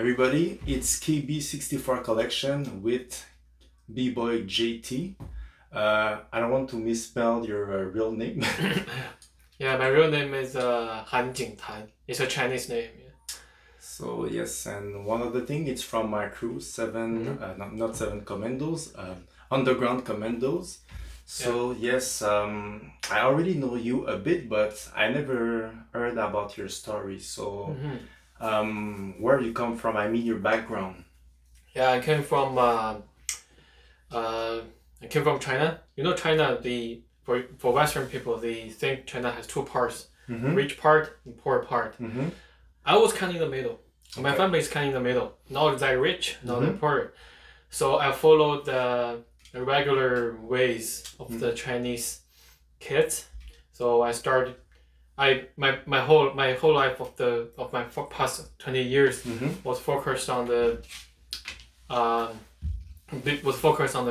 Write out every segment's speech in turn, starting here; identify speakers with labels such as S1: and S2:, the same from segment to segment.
S1: everybody, it's Kb64 collection with Bboy JayTee. I don't want to misspell your real name.
S2: Yeah, my real name is Han Jingtan. It's a Chinese name. Yeah.
S1: So yes, and one of the thing, it's from my crew, not seven commandos, underground commandos. So yes, I already know you a bit, but I never heard about your story. So where you come from? I mean your background.
S2: Yeah, I came from China. You know, China. For Western people, they think China has two parts: rich part and poor part. I was kind of in the middle. Okay. My family is kind of in the middle. Not that rich, not that poor. So I followed the regular ways of the Chinese kids. So I started. My whole life of my past 20 years was focused on the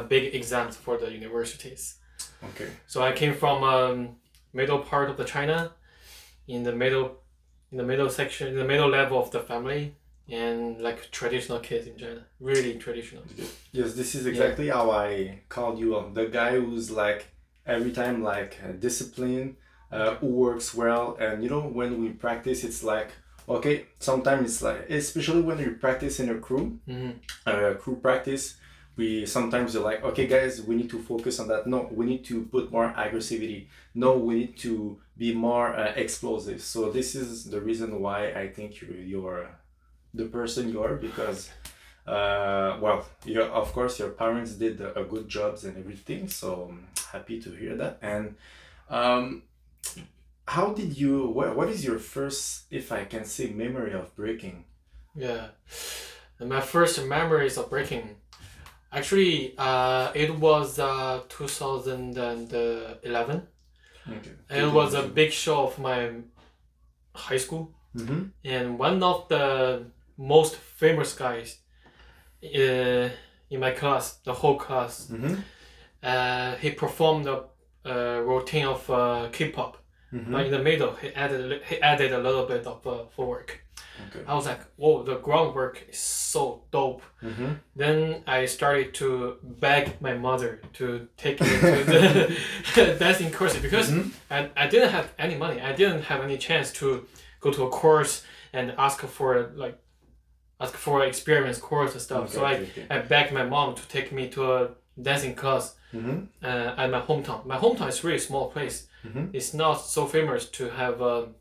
S2: big exams for the universities.
S1: Okay.
S2: So I came from middle part of the China, in the middle section, in the middle level of the family, and like traditional kids in China, really traditional.
S1: Yes, this is exactly how I called you. The guy who's like every time like disciplined, who works well, and you know when we practice, it's like okay. Sometimes it's like, especially when you practice in a crew, crew practice. Sometimes you're like, okay guys, we need to focus on that. No, we need to put more aggressivity. No, we need to be more explosive. So this is the reason why I think you're the person you are, because well, of course your parents did a good jobs and everything, so I'm happy to hear that. And how did you, what is your first, if I can say, memory of breaking?
S2: Yeah, and my first memories of breaking, actually, it was 2011.
S1: Okay.
S2: It was a big show of my high school, and one of the most famous guys in my class, the whole class, he performed a routine of hiphop, but in the middle he added a little bit of footwork. Okay. I was like, whoa, the groundwork is so dope. Then I started to beg my mother to take me to the dancing course, because I didn't have any money. I didn't have any chance to go to a course and ask for an experience course and stuff. Okay, so I begged my mom to take me to a dancing class at my hometown. My hometown is a really small place. It's not so famous to have a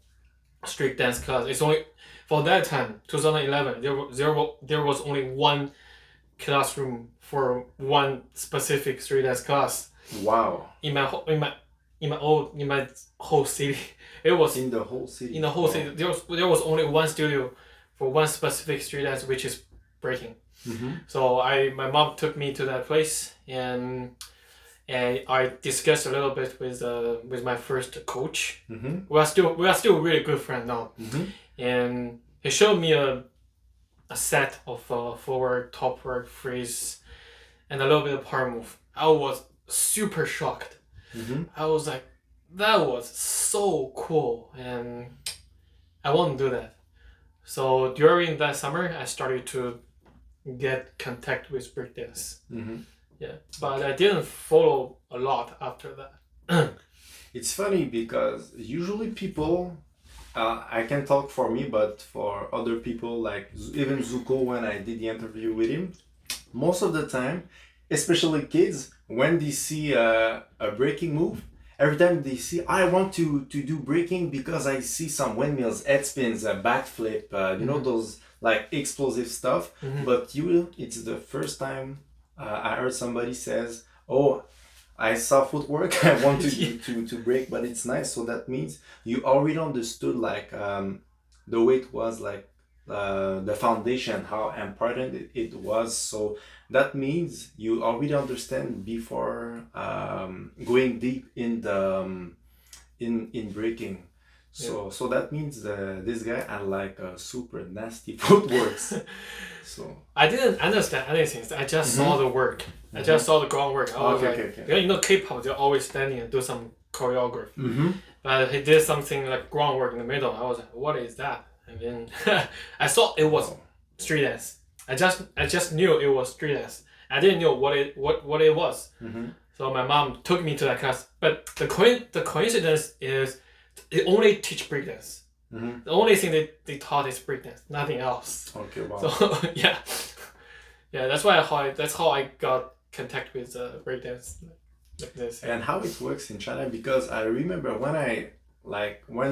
S2: street dance class. It's only, for that time, 2011, there was only one classroom for one specific street dance class.
S1: Wow.
S2: In my whole city, it was
S1: in the whole city.
S2: In the whole city, there was only one studio for one specific street dance, which is breaking. So my mom took me to that place, and I discussed a little bit with my first coach. We are still really good friends now. And he showed me a set of forward, topward, freeze, and a little bit of power move. I was super shocked. I was like, that was so cool, and I want to do that. So during that summer, I started to get contact with breakdance. Yeah, but I didn't follow a lot after that.
S1: It's funny because usually people, I can talk for me, but for other people, like even Zuko, when I did the interview with him, most of the time, especially kids, when they see a breaking move, every time they see, I want to do breaking because I see some windmills, head spins, a backflip, you know, those like explosive stuff. But it's the first time I heard somebody says, oh, I saw footwork, I want to break, but it's nice. So that means you already understood like the way it was, like the foundation, how important it was. So that means you already understand before going deep in the in breaking. So that means this guy had like a super nasty footworks. So
S2: I didn't understand anything. I just saw the work. I just saw the groundwork. I was you know, K-pop, they're always standing and do some choreography. But he did something like groundwork in the middle. I was like, what is that? And then I saw it was street dance. I just knew it was street dance. I didn't know what it was. So my mom took me to that class. But the coincidence is they only teach breakdance. The only thing they taught is breakdance, nothing else.
S1: Okay, wow.
S2: So yeah, that's how I got contact with breakdance like this.
S1: And how it works in China, because I remember when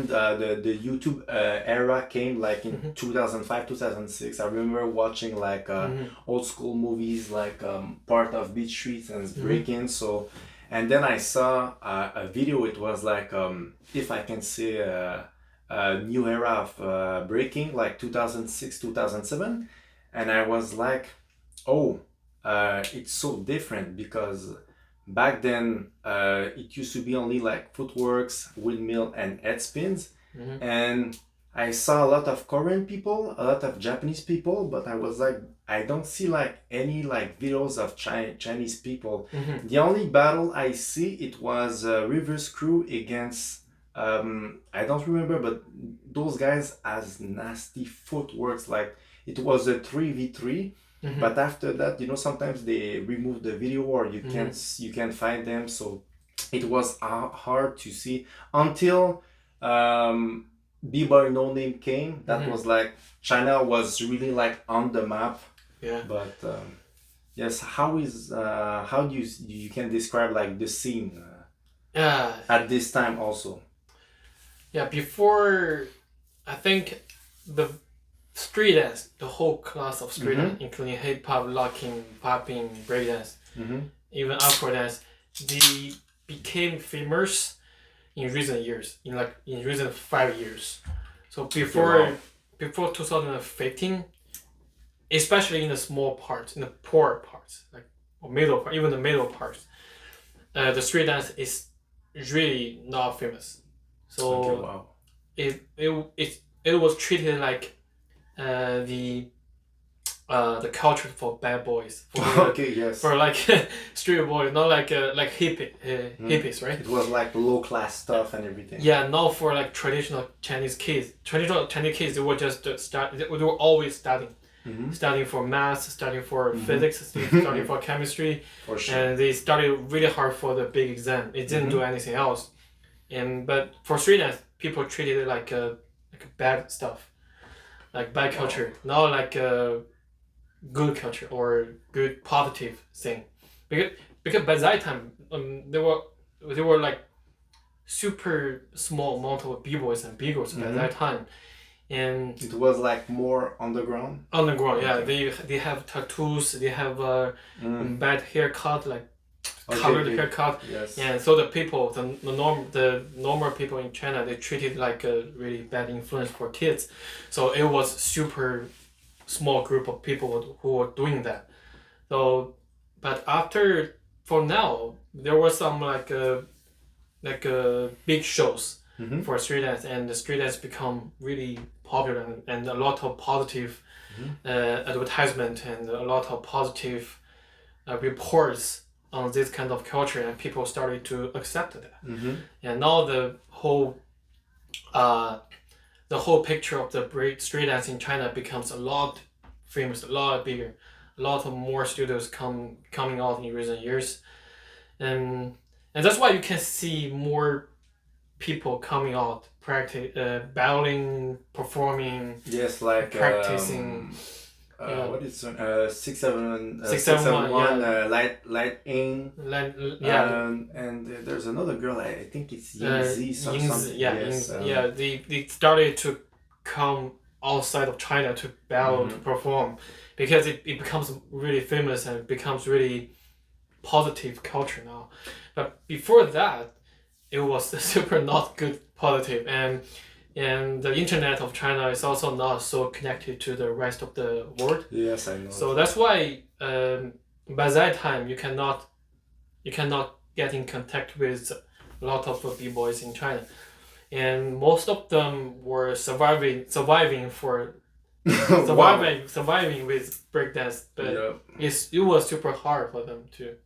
S1: the YouTube era came, like in 2005 2006, I remember watching like old school movies like part of Beach Streets and breaking. So, and then I saw a video. It was like if I can say a new era of breaking, like 2006 2007, and I was like, oh, it's so different, because back then it used to be only like footworks, windmill, and head spins. And I saw a lot of Korean people, a lot of Japanese people, but I was like, I don't see like any like videos of Chinese people. The only battle I see, it was reverse crew against I don't remember, but those guys has nasty footworks. Like it was a 3v3. But after that, sometimes they remove the video, or you can't find them. So it was hard to see until Bboy No Name came. That was like China was really like on the map.
S2: Yeah.
S1: But yes, how do you can describe like the scene at this time also?
S2: Yeah, before, I think the street dance, the whole class of street dance, including hip hop, locking, popping, breakdance, even Afro dance, they became famous in recent years, in recent 5 years. So before 2015, especially in the small parts, in the poor parts, like or middle part, even the middle parts, the street dance is really not famous. So it was treated like the culture for bad boys, for like street boys, not like hippies, right?
S1: It was like low class stuff and everything.
S2: Yeah, not for like traditional Chinese kids. Traditional Chinese kids, they were just they were always studying. Studying for math, studying for physics, studying for chemistry,
S1: for sure.
S2: And they studied really hard for the big exam. It didn't do anything else. But for street dance, people treated it like a bad stuff, like bad culture, not like a good culture or good positive thing. Because by that time, there were like super small amount of b-boys and b-girls by that time. And
S1: it was like more underground.
S2: Yeah. They have tattoos. They have bad haircut, like colored haircut.
S1: Yes.
S2: And so the normal people in China, they treat it like a really bad influence for kids. So it was super small group of people who were doing that. So, but for now, there were some big shows for street dance, and the street dance become really popular, and a lot of positive advertisement and a lot of positive reports on this kind of culture, and people started to accept that. And now the whole picture of the street dance in China becomes a lot famous, a lot bigger, a lot of more studios coming out in recent years, and that's why you can see more people coming out, battling, performing.
S1: Yes, like
S2: practicing.
S1: What is 671 light aim. And there's another girl. I think it's Yingzi something.
S2: They started to come outside of China to battle, to perform, because it becomes really famous and it becomes really positive culture now. But before that, it was super not good positive, and the internet of China is also not so connected to the rest of the world.
S1: Yes, I know.
S2: So that's why by that time you cannot get in contact with a lot of b-boys in China, and most of them were surviving with breakdance, but it was super hard for them too.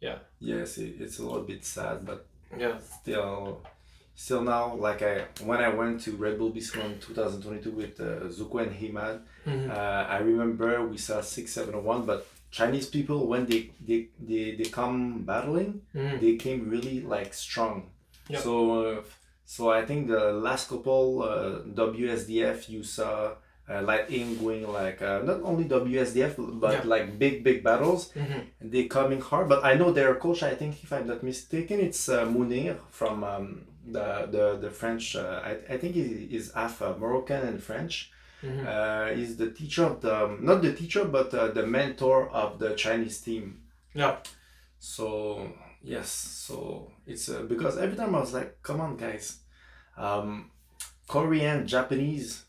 S2: Yeah.
S1: Yes, it's a little bit sad, but still now, like when I went to Red Bull Bistro in 2022 with Zuko and Himad, I remember we saw 671, but Chinese people when they come battling, they came really like strong.
S2: Yep.
S1: So I think the last couple WSDF you saw Lightning going like not only WSDF but like big battles. They coming hard, but I know their coach. I think if I'm not mistaken, it's Mounir from the French. I think he is half Moroccan and French. He's the teacher of the not the teacher but the mentor of the Chinese team.
S2: Yeah.
S1: So yes, so it's because every time I was like, come on guys, Korean, Japanese,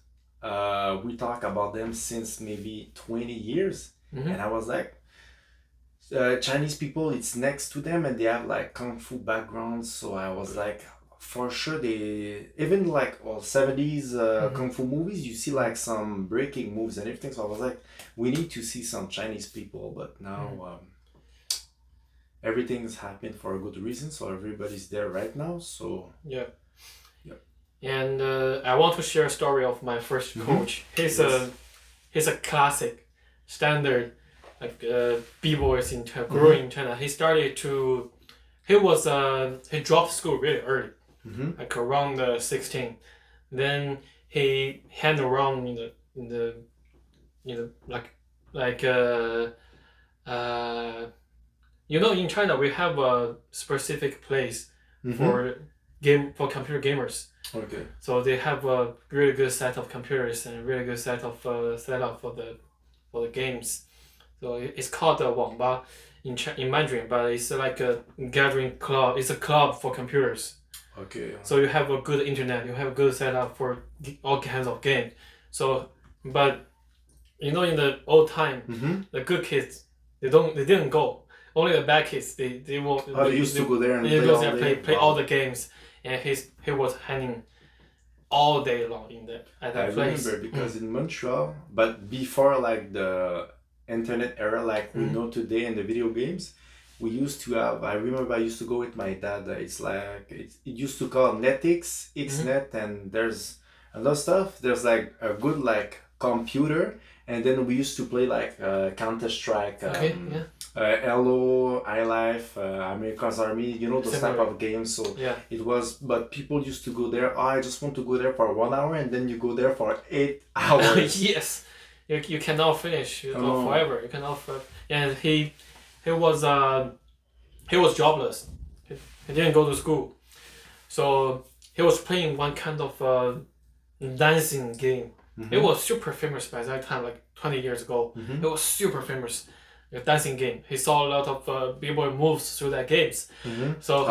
S1: we talk about them since maybe 20 years, and I was like, Chinese people, it's next to them and they have like kung fu backgrounds, so I was like, for sure they even like all 70s kung fu movies, you see like some breaking moves and everything, so I was like, we need to see some Chinese people, but now everything's happened for a good reason, so everybody's there right now, so
S2: yeah. And I want to share a story of my first coach. He's a classic standard like b-boys in China, growing in China. He dropped school really early, like around 16. Then he hang around in the in China we have a specific place for computer gamers.
S1: Okay.
S2: So they have a really good set of computers and a really good set of setup for the games. So it's called Wangba in Mandarin, but it's like a gathering club. It's a club for computers.
S1: Okay.
S2: So you have a good internet. You have a good setup for all kinds of games. So, but in the old time, the good kids they didn't go. Only the bad kids they
S1: used to go there and
S2: play all the games. And he was hanging all day long at that place.
S1: I remember because in Montreal, but before like the internet era like we know today in the video games, we used to have, I remember I used to go with my dad, it's like, it used to call NetX, XNet, and there's a lot of stuff. There's like a good like computer, and then we used to play like Counter-Strike, Hello, iLife, America's Army, those type of games. So it was, but people used to go there, I just want to go there for 1 hour, and then you go there for 8 hours.
S2: Yes, you cannot finish forever. You cannot and he was jobless. He didn't go to school, so he was playing one kind of dancing game. It was super famous by that time, like 20 years ago. It was super famous. A dancing game. He saw a lot of b-boy moves through that games. So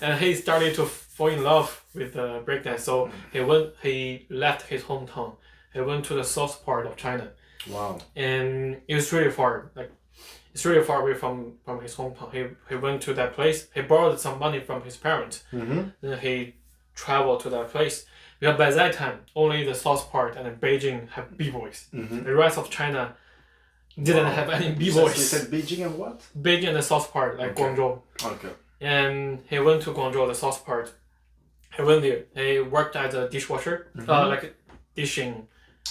S2: and he started to fall in love with breakdance. So he left his hometown. He went to the south part of China.
S1: Wow.
S2: And it was really far. Like it's really far away from his hometown. He went to that place. He borrowed some money from his parents. Then he traveled to that place. Because by that time, only the south part and Beijing have b-boys. The rest of China didn't have any b-boys.
S1: You said Beijing and what?
S2: Beijing and the south part, like Guangzhou.
S1: Okay.
S2: And he went to Guangzhou, the south part. He went there. He worked as a dishwasher, like dishing.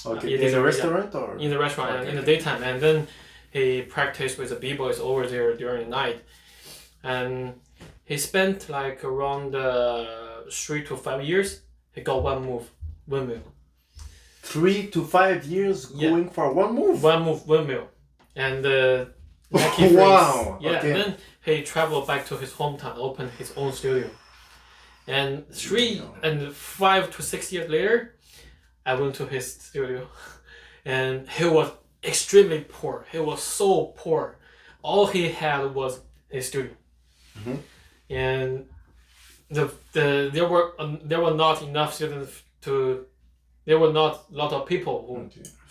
S1: Okay. In the restaurant or?
S2: In the restaurant in the daytime, and then he practiced with the b-boys over there during the night, and he spent like around 3 to 5 years. He got one move, windmill.
S1: 3 to 5 years going for one move.
S2: One move, windmill, and
S1: wow.
S2: Yeah. Okay. Then he traveled back to his hometown, opened his own studio, and 5 to 6 years later, I went to his studio, and he was extremely poor. He was so poor. All he had was his studio, and there were not enough students to. There were not a lot of people who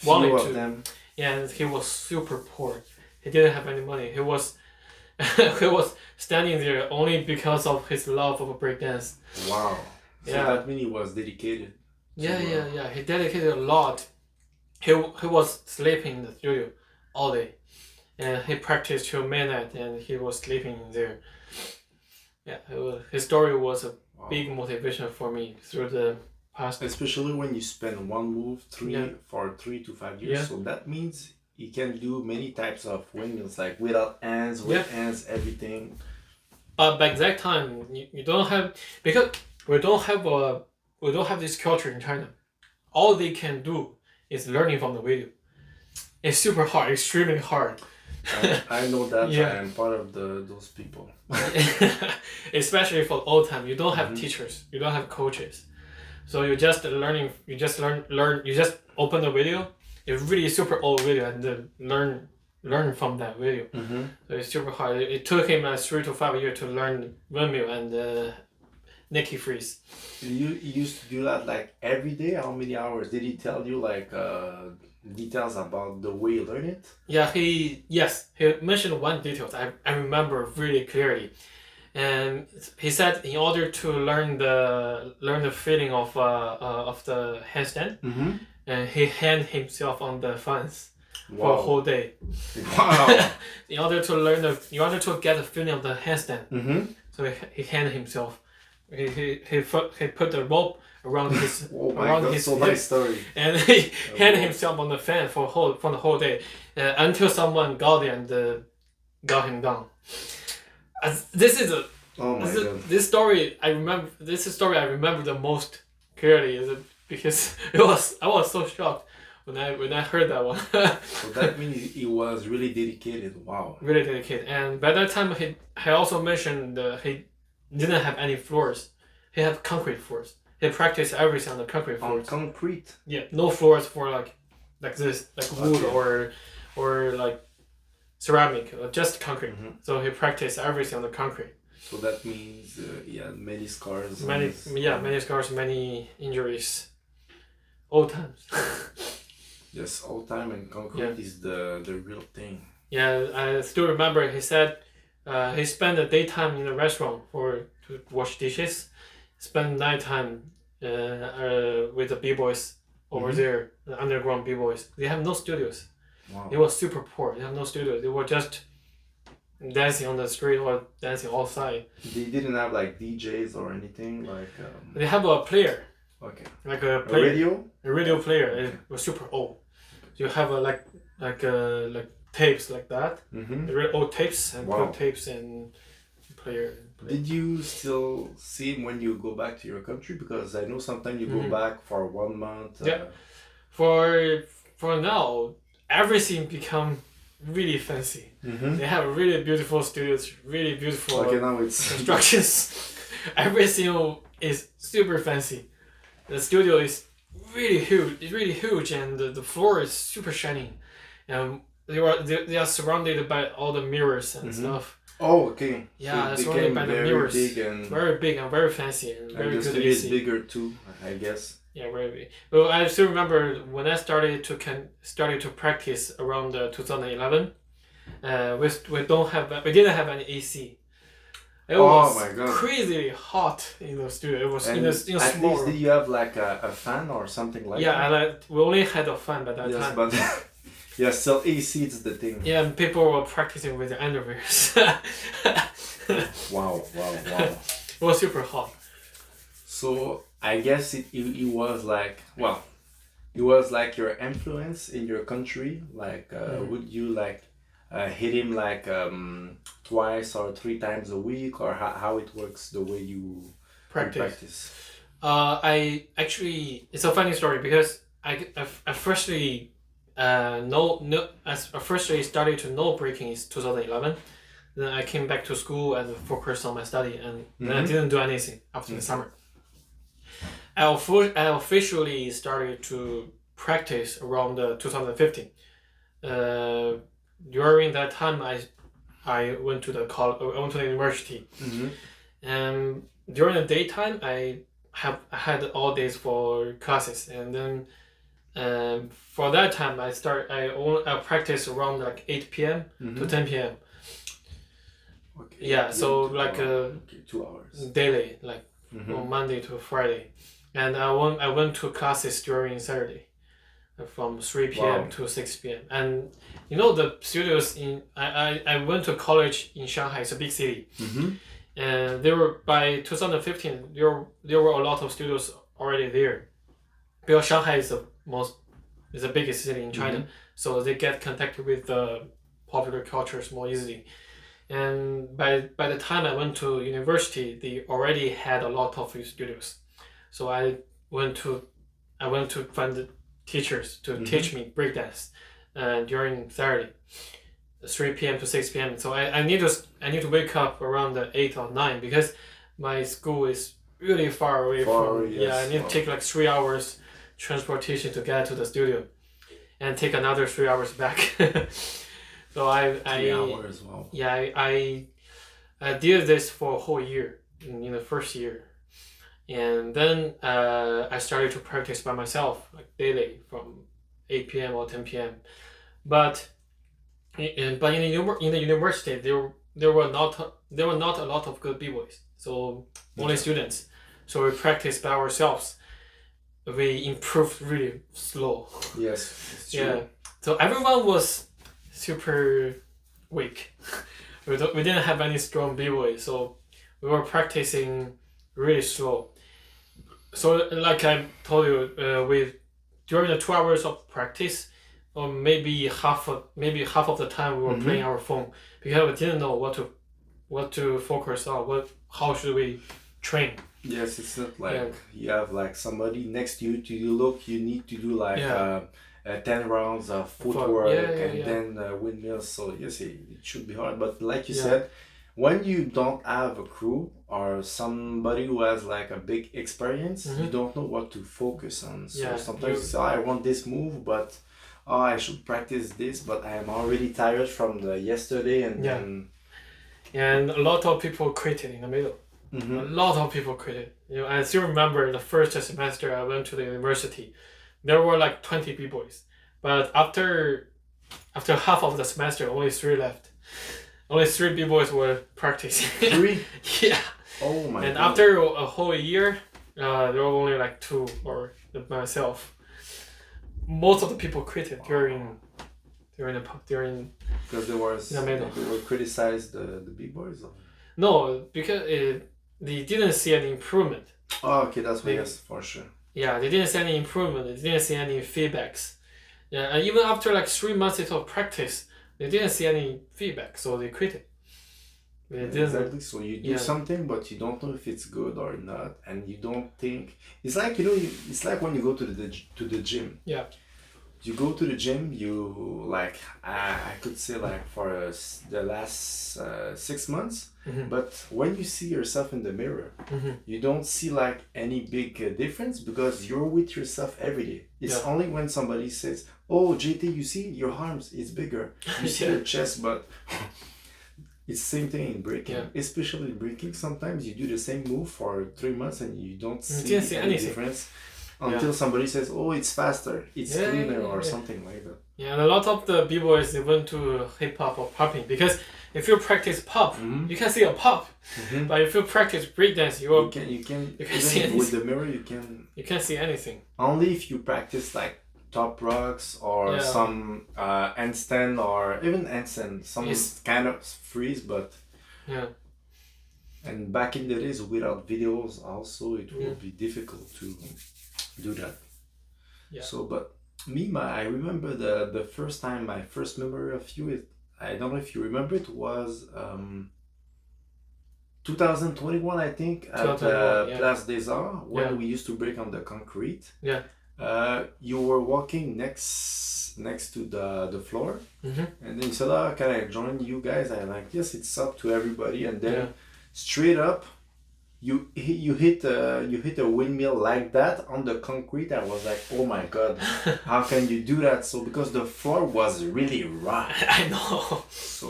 S2: wanted to. Them. And he was super poor. He didn't have any money. He was standing there only because of his love of breakdance.
S1: Wow. So that means he was dedicated.
S2: Yeah. He dedicated a lot. He was sleeping in the studio all day, and he practiced till midnight, and he was sleeping there. Yeah, his story was big motivation for me through the past.
S1: Especially when you spend one move for 3 to 5 years.
S2: Yeah.
S1: So that means you can do many types of windmills, like without ends, with ends, everything.
S2: But back that time, you don't have, because we don't have this culture in China. All they can do is learning from the video. It's super hard, extremely hard.
S1: I know that. I am part of those people.
S2: Especially for old time, you don't have teachers, you don't have coaches, so you just learn. You just open the video. It's really super old video and then learn from that video. So it's super hard. It took him 3 to 5 years to learn windmill and Nicky freeze.
S1: You used to do that like every day? How many hours? Did he tell you like details about the way you learn it?
S2: Yeah, he mentioned one detail I remember really clearly, and he said in order to learn the feeling of the handstand, and he hang himself on the fence for a whole day.
S1: Wow!
S2: in order to get the feeling of the handstand, so he hang himself. He put the rope around his his
S1: so nice story.
S2: And he held himself on the fan for the whole day until someone got there and got him down. This story I remember. This is the story I remember the most clearly, because I was so shocked when I heard that one.
S1: So that means he was really dedicated. Wow.
S2: Really dedicated, and by that time he also mentioned he didn't have any floors. He had concrete floors. He practiced everything on the concrete floors.
S1: On concrete?
S2: Yeah, no floors for like this, like wood or like ceramic, just concrete. So he practiced everything on the concrete.
S1: So that means many scars.
S2: Many scars, many injuries. Old times.
S1: Yes, old time, and concrete is the real thing.
S2: Yeah, I still remember he said he spent the daytime in the restaurant to wash dishes, spend nighttime with the b-boys over there, the underground b-boys. They have no studios.
S1: Wow.
S2: They were super poor. They have no studios. They were just dancing on the street or dancing outside.
S1: They didn't have like DJs or anything like.
S2: They have a player.
S1: Okay.
S2: Like a player.
S1: Radio.
S2: A radio player.
S1: Okay.
S2: It was super old. You have like tapes like that. Old tapes and put tapes and player.
S1: Did you still see him when you go back to your country? Because I know sometimes you go back for 1 month.
S2: Yeah. For now, everything become really fancy. They have really beautiful studios, really beautiful
S1: now it's
S2: constructions. Everything is super fancy. The studio is really huge. It's really huge, and the floor is super shiny. They are surrounded by all the mirrors and stuff.
S1: Oh, okay.
S2: Yeah,
S1: so
S2: surrounded by the mirrors. Very big and very fancy and very
S1: the
S2: good
S1: studio is
S2: AC.
S1: bigger too, I guess.
S2: Yeah, very big. Well, I still remember when I started to practice around 2011. We didn't have any AC. It was
S1: my God.
S2: crazily hot in the studio. It was
S1: And
S2: in a
S1: at
S2: small
S1: least did you have like a fan or something like that?
S2: Yeah, we only had a fan by that time.
S1: But yeah, still AC is the thing.
S2: Yeah, and people were practicing with their underwears.
S1: Wow.
S2: It was super hot.
S1: So I guess it was like, it was like your influence in your country. Like, would you like hit him like 2 or 3 times a week, or how it works the way you practice?
S2: I actually, it's a funny story because I firstly started to know breaking is 2011. Then I came back to school and focused on my study, and then I didn't do anything after the summer. I officially started to practice around 2015. During that time, I went to the university, and during the daytime I had all days for classes, and then for that time I practiced around like 8 p.m. to 10 p.m.
S1: Okay.
S2: Yeah, so like
S1: 2 hours
S2: daily, like on Monday to Friday, and I went to classes during Saturday, from 3 p.m. to 6 p.m. And the studios I went to college in Shanghai. It's a big city, And there were by 2015 there were a lot of studios already there, because Shanghai is the biggest city in China, so they get connected with the popular cultures more easily. And by the time I went to university, they already had a lot of studios, so went to I went to find teachers to teach me breakdance during Saturday, 3 p.m. to 6 p.m. So I need to wake up around 8 or 9 because my school is really far away from.
S1: Yes.
S2: Yeah, I need to take like 3 hours transportation to get to the studio, and take another 3 hours back. So
S1: 3 hours. Wow.
S2: Yeah, I did this for a whole year in the first year, and then I started to practice by myself like daily from 8 p.m. or 10 p.m. But in the university there were not a lot of good b-boys, so only students. So we practiced by ourselves. We improved really slow.
S1: Yes, it's true.
S2: Yeah. So everyone was super weak. We didn't have any strong b-boys, so we were practicing really slow. So like I told you, during the 2 hours of practice, or maybe half of the time we were playing our phone because we didn't know what to focus on. How should we train?
S1: Yes, it's not like you have like somebody next to you look, you need to do like 10 rounds of footwork and then windmills. So yes, it should be hard. But like you said, when you don't have a crew or somebody who has like a big experience, you don't know what to focus on. So sometimes you say, I want this move, but I should practice this, but I am already tired from the yesterday, and then...
S2: And a lot of people quit it in the middle. A lot of people quit it. I still remember the first semester I went to the university, there were like 20 b-boys, but after half of the semester, only 3 left. Only 3 b-boys were practicing.
S1: 3?
S2: Yeah.
S1: Oh my god.
S2: And after a whole year, there were only like 2 or myself. Most of the people quit it during
S1: because they were criticized the b-boys.
S2: No, because they didn't see any improvement.
S1: Oh, okay, that's what. Yes, for sure.
S2: Yeah, they didn't see any improvement. They didn't see any feedbacks. Yeah, and even after like 3 months of practice, they didn't see any feedback, so they quit it.
S1: Exactly. So you do something, but you don't know if it's good or not, and you don't think. It's like it's like when you go to the gym.
S2: Yeah.
S1: You go to the gym. You like I could say like for the last 6 months. But when you see yourself in the mirror, you don't see like any big difference because you're with yourself every day. It's only when somebody says, "Oh, JayTee, you see your arms, it's bigger. You see your chest," but it's the same thing in breaking. Especially in breaking, sometimes you do the same move for 3 months and you don't see any difference until somebody says, "Oh, it's faster, it's cleaner," or something like that.
S2: Yeah, and a lot of the b-boys, they went to hip-hop or popping because if you practice pop, you can see a pop. But if you practice breakdance, you can see anything.
S1: With the mirror, you
S2: can't see anything.
S1: Only if you practice like top rocks or some handstand or even handstand, some kind of freeze, but and back in the days without videos, also it would be difficult to do that. So, but I remember the first time, my first memory of you, I don't know if you remember, it was 2021, I think, at Place des Arts, when we used to break on the concrete. You were walking next to the floor, and then you said, "Oh, can I join you guys?" I like, "Yes, it's up to everybody." And then straight up, you hit a windmill like that on the concrete. I was like, "Oh my god, how can you do that?" So because the floor was really rough.
S2: I know.
S1: So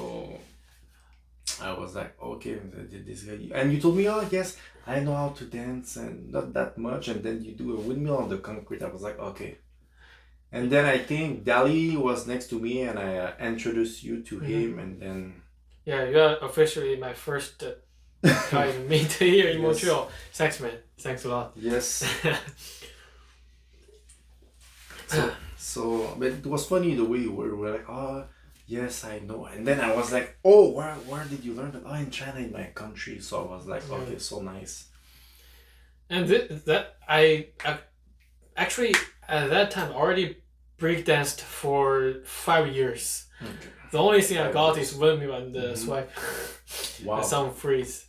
S1: I was like, "Okay, this guy." And you told me, "Oh yes, I know how to dance and not that much." And then you do a windmill on the concrete. I was like, "Okay." And then I think Dali was next to me, and I introduced you to him, and then.
S2: Yeah, you are officially my first. I meet here in Montreal. Thanks, man. Thanks a lot.
S1: Yes. So, but it was funny the way you were like, "Oh, Yes, I know. And then I was like, oh, where did you learn that? Oh, in China, in my country. So I was like, okay, so nice.
S2: And that I actually at that time already breakdanced for 5 years.
S1: Okay.
S2: The only thing I got is windmill and swipe.
S1: Wow.
S2: And some freeze.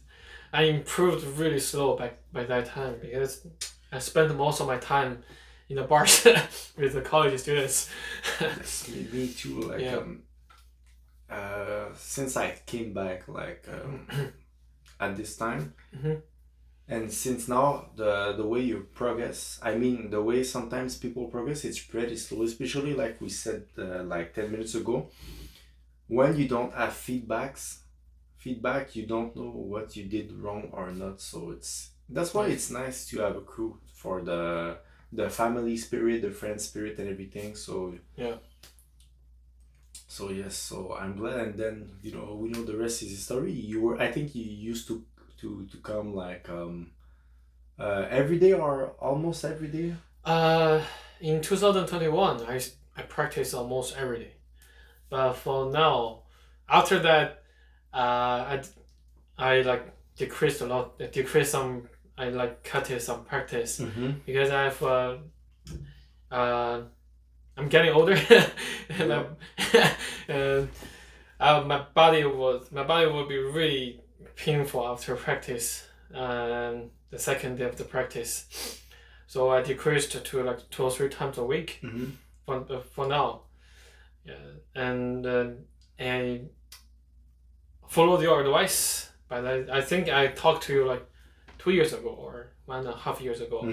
S2: I improved really slow by that time because I spent most of my time in the bars with the college students.
S1: Yes, me too. Like since I came back like at this time, and since now the way you progress, I mean the way sometimes people progress, it's pretty slow. Especially like we said like 10 minutes ago, when you don't have feedback, you don't know what you did wrong or not. So that's why it's nice to have a crew for the family spirit, the friend spirit, and everything. So
S2: yeah.
S1: So yes, so I'm glad, and then we know the rest is history. I think you used to come like every day or almost every day.
S2: In 2021, I practice almost every day, but for now, after that, I like decreased a lot. I like cut some practice because I'm getting older, and my body would be really painful after practice. The second day of the practice, so I decreased to like 2 or 3 times a week for now. Yeah, and I followed your advice, but I think I talked to you like 2 years ago or 1.5 years ago.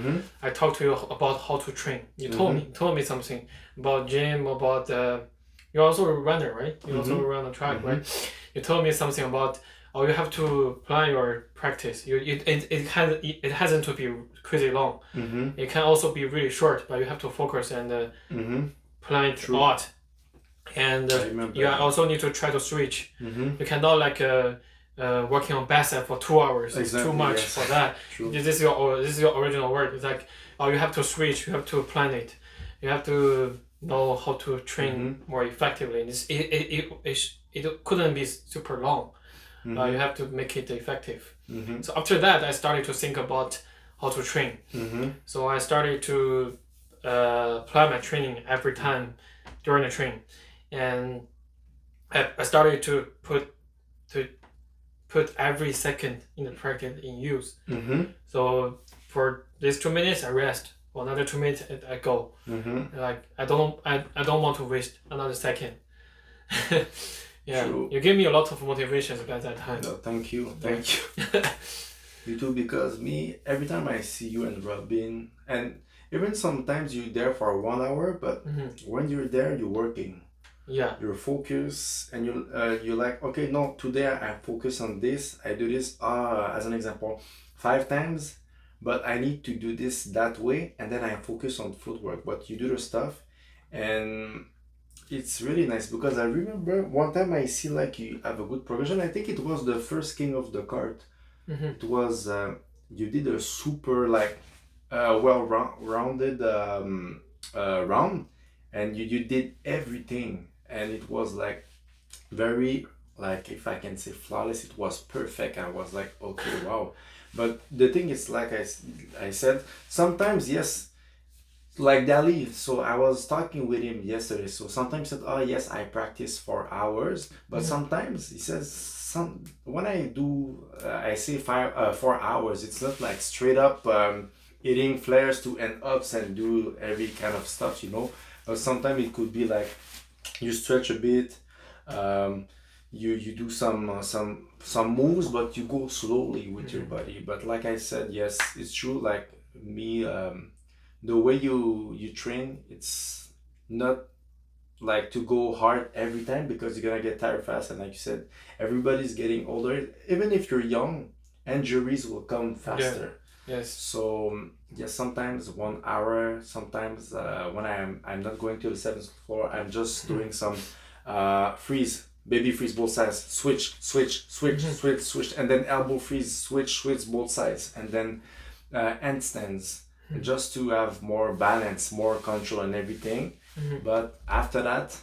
S2: I talked to you about how to train. You told me something about gym, about you're also a runner, right? You also run a track, right? You told me something about you have to plan your practice. It hasn't to be crazy long. It can also be really short, but you have to focus and plan it a lot. And you also need to try to switch. You cannot like working on bicep for 2 hours. It's too much for that. This is your original work. It's like you have to switch. You have to plan it. You have to know how to train more effectively. And it couldn't be super long. You have to make it effective. So after that, I started to think about how to train. So I started to plan my training every time during the training, and I started to put every second in the practice in use. So for these 2 minutes, I rest. For another 2 minutes, I go. Like I don't want to waste another second. Yeah, true. You gave me a lot of motivation at that time.
S1: No, thank you. You too, because me, every time I see you and Robin, and even sometimes you're there for 1 hour, but when you're there, you're working.
S2: Yeah.
S1: You're focused, and you're like, okay, no, today I focus on this. I do this, as an example, 5 times, but I need to do this that way, and then I focus on footwork. But you do the stuff, and it's really nice, because I remember one time I see like you have a good progression. I think it was the first King of the Cart. It was you did a super like rounded round, and you did everything, and it was like very, like, if I can say flawless, it was perfect. I was like, okay, wow. But the thing is, like I said, sometimes, yes, like Dali, so I was talking with him yesterday. So sometimes he said, oh yes, I practice for hours, but sometimes he says when I do I say 4 hours, it's not like straight up hitting flares to end ups and do every kind of stuff, but sometimes it could be like you stretch a bit, you do some moves, but you go slowly with your body. But like I said, yes, it's true, like me, the way you train, it's not like to go hard every time, because you're gonna get tired fast, and like you said, everybody's getting older. Even if you're young, injuries will come faster.
S2: Yes.
S1: So yes, sometimes 1 hour, sometimes when I'm not going to the 7th floor, I'm just doing some freeze, baby freeze both sides, switch, and then elbow freeze, switch both sides, and then handstands, just to have more balance, more control and everything. But after that,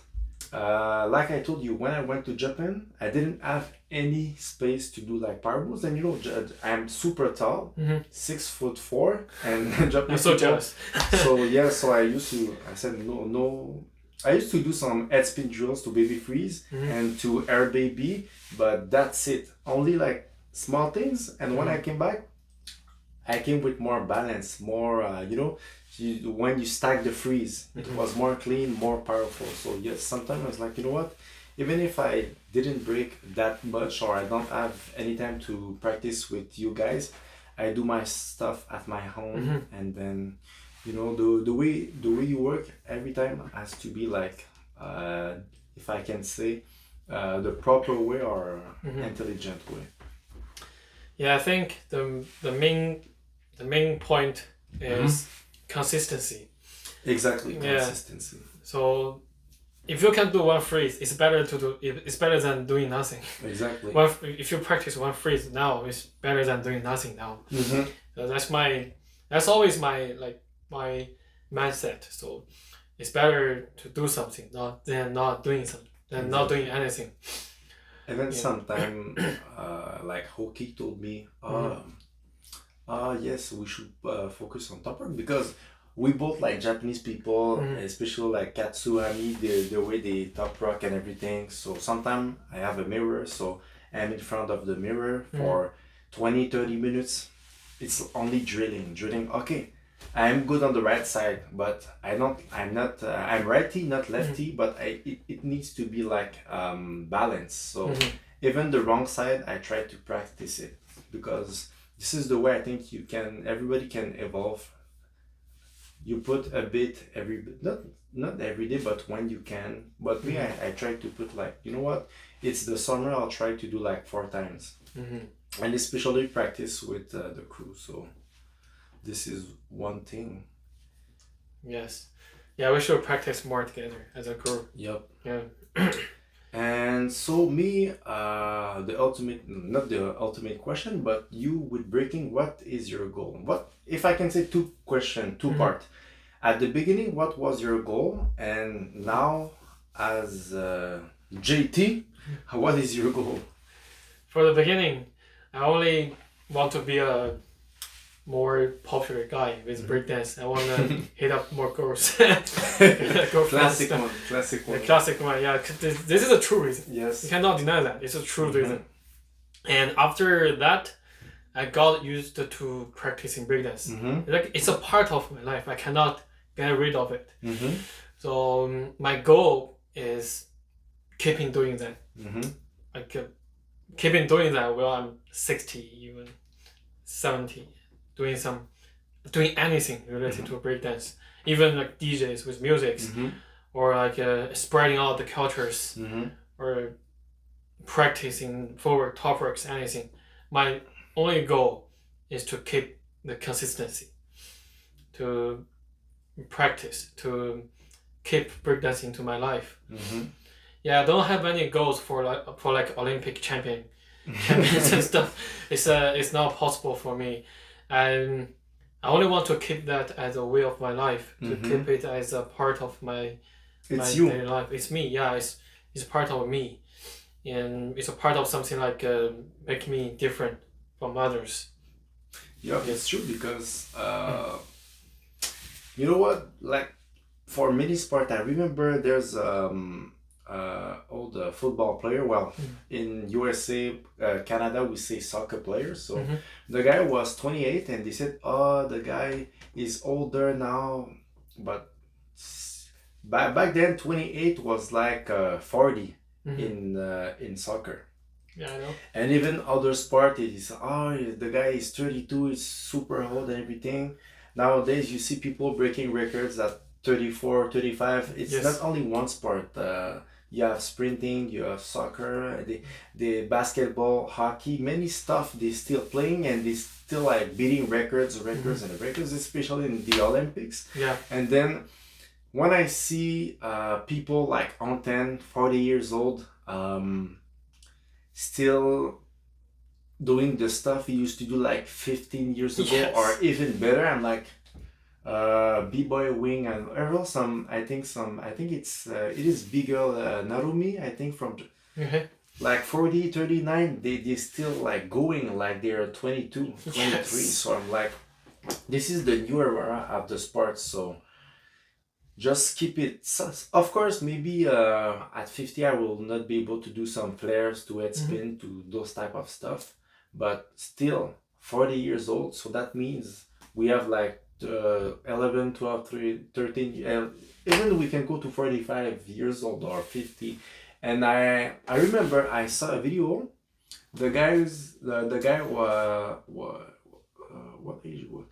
S1: Like I told you, when I went to Japan, I didn't have any space to do like power moves. And you know, I'm super tall, 6'4", and
S2: I'm
S1: Japanese
S2: so
S1: people.
S2: jealous.
S1: So yeah, so I said no. I used to do some head spin drills to baby freeze and to air baby, but that's it. Only like small things. And when I came back, I came with more balance, more when you stack the freeze, it was more clean, more powerful. So yes, sometimes I was like, you know what? Even if I didn't break that much or I don't have any time to practice with you guys, I do my stuff at my home, and then the way you work every time has to be like, if I can say, the proper way or intelligent way.
S2: Yeah, I think the main point is consistency.
S1: Exactly, consistency.
S2: So if you can do one freeze, it's better than doing nothing.
S1: Exactly.
S2: If you practice one freeze now, it's better than doing nothing now. So that's always my mindset. So it's better to do something than not doing something, than not doing anything.
S1: And then sometime, like Hoki told me, yes, we should focus on top work, because we both like Japanese people, especially like Katsuhami, the way they top rock and everything. So sometimes I have a mirror, so I'm in front of the mirror for 20-30 minutes. It's only drilling. Okay, I'm good on the right side, but I'm righty, not lefty, but it needs to be like balanced. So even the wrong side, I try to practice it, because this is the way I think everybody can evolve. You put a bit not every day, but when you can. But me, I try to put like, you know what? It's the summer, I'll try to do like 4 times. And especially practice with the crew. So this is one thing.
S2: Yes. Yeah, we should practice more together as a group.
S1: Yep.
S2: Yeah.
S1: And so me, not the ultimate question, but you with breaking, what is your goal? What, if I can say two part. At the beginning, what was your goal? And now as JT, what is your goal?
S2: For the beginning, I only want to be a more popular guy with breakdance. I want to hit up more girls.
S1: Classic one.
S2: The classic one, yeah. This is a true reason.
S1: Yes.
S2: You cannot deny that. It's a true reason. And after that, I got used to practicing breakdance. Like, it's a part of my life. I cannot get rid of it. So my goal is keeping doing that. Like keeping doing that while I'm 60, even 70. Doing anything related to breakdance, even like DJs with music, or like spreading out the cultures, or practicing forward, top works, anything. My only goal is to keep the consistency, to practice, to keep breakdancing into my life. Yeah, I don't have any goals for like Olympic champions and stuff. It's not possible for me. And I only want to keep that as a way of my life, to keep it as a part of my daily life. It's me, yeah. It's part of me, and it's a part of something like make me different from others.
S1: Yeah, it's true, because you know what? Like for many sport, I remember there's old football player. Well, in USA, Canada, we say soccer player. So the guy was 28, and they said, "Oh, the guy is older now," but back then 28 was like 40 in soccer.
S2: Yeah, I know.
S1: And even other sport, it is, the guy is 32, is super old and everything. Nowadays, you see people breaking records at 34, 35. It's not only one sport. You have sprinting, you have soccer, the basketball, hockey, many stuff they still playing, and they still like beating records, and records, especially in the Olympics.
S2: Yeah.
S1: And then when I see people like on 10, 40 years old, still doing the stuff he used to do like 15 years ago, or even better, I'm like, B-boy wing and ever some. I think it is bigger Narumi. I think from
S2: Okay.
S1: like 40, 39. They still like going like they're 22, 23.
S2: Yes.
S1: So I'm like, this is the new era of the sport. So just keep it. Of course, maybe at 50 I will not be able to do some flares to head spin to those type of stuff, but still 40 years old. So that means we have like 11, 12, 13, even we can go to 45 years old or 50. And I remember I saw a video. The guy what age was?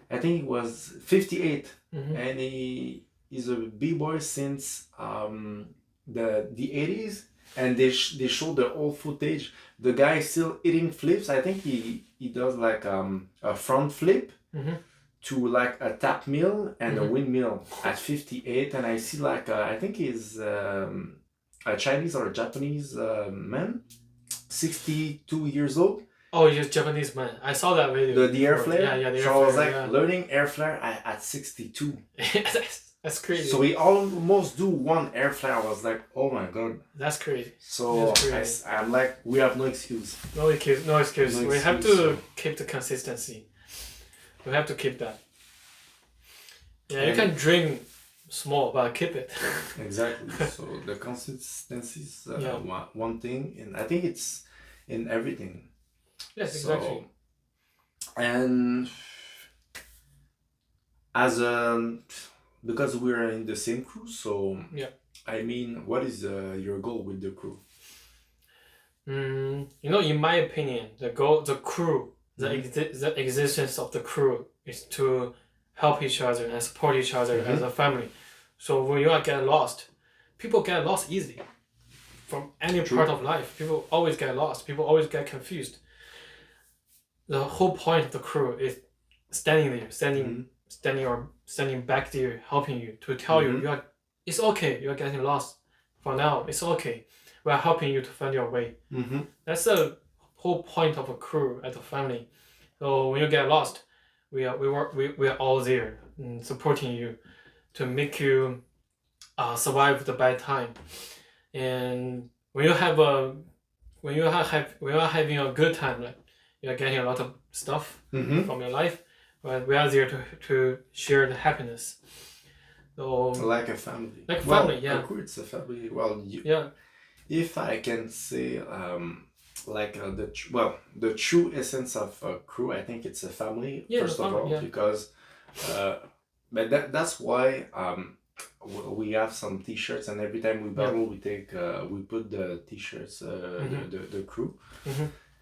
S1: I think he was 58, and he's a b-boy since the 80s, and they show the old footage. The guy is still eating flips. I think he does like a front flip to like a tap mill and a windmill at 58. And I see like I think he's a Chinese or a Japanese man, 62 years old.
S2: Oh, you're Japanese man. I saw that video.
S1: The air flare.
S2: Yeah, the air
S1: so
S2: flare.
S1: I was like learning air flare at 62.
S2: That's crazy.
S1: So we almost do one air flare. I was like, oh my god.
S2: That's crazy.
S1: So I'm like, we have no excuse.
S2: No excuse. No excuse. We have to keep the consistency. We have to keep that. Yeah, you can dream small, but keep it.
S1: Exactly. So the consistency is one thing, and I think it's in everything.
S2: Yes, exactly.
S1: And as because we're in the same crew, so
S2: yeah.
S1: I mean, what is your goal with the crew?
S2: You know, in my opinion, the crew, the existence of the crew is to help each other and support each other as a family. So when you get lost, people get lost easily. From any part of life, people always get lost. People always get confused. The whole point of the crew is standing there, standing back there, helping you to tell you it's okay. You are getting lost. For now, it's okay. We are helping you to find your way. That's the whole point of a crew as a family. So when you get lost, we are all there supporting you to make you survive the bad time. And when you are having a good time, like you are getting a lot of stuff from your life, but we are there to share the happiness. So
S1: like a family.
S2: Like family,
S1: yeah. Of course, it's a family. Well, if I can say, like the true essence of a crew, I think it's a family first of all, because, but that's why we have some T-shirts, and every time we battle, we take we put the T-shirts, the crew,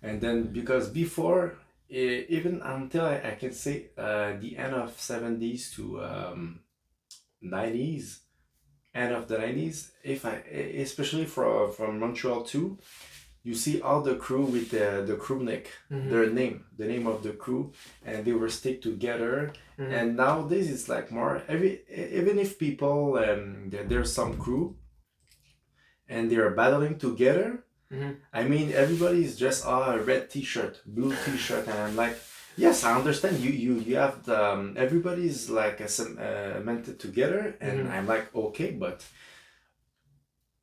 S1: and then because before, even until I can say the end of 70s to 90s, end of the 90s, especially from Montreal too, you see all the crew with the crew neck, their name, the name of the crew, and they were stick together. And nowadays it's like more even if people there's some crew and they're battling together. I mean, everybody is just a red T-shirt, blue T-shirt, and I'm like, yes, I understand. You have the everybody's like cemented together, and I'm like, okay, but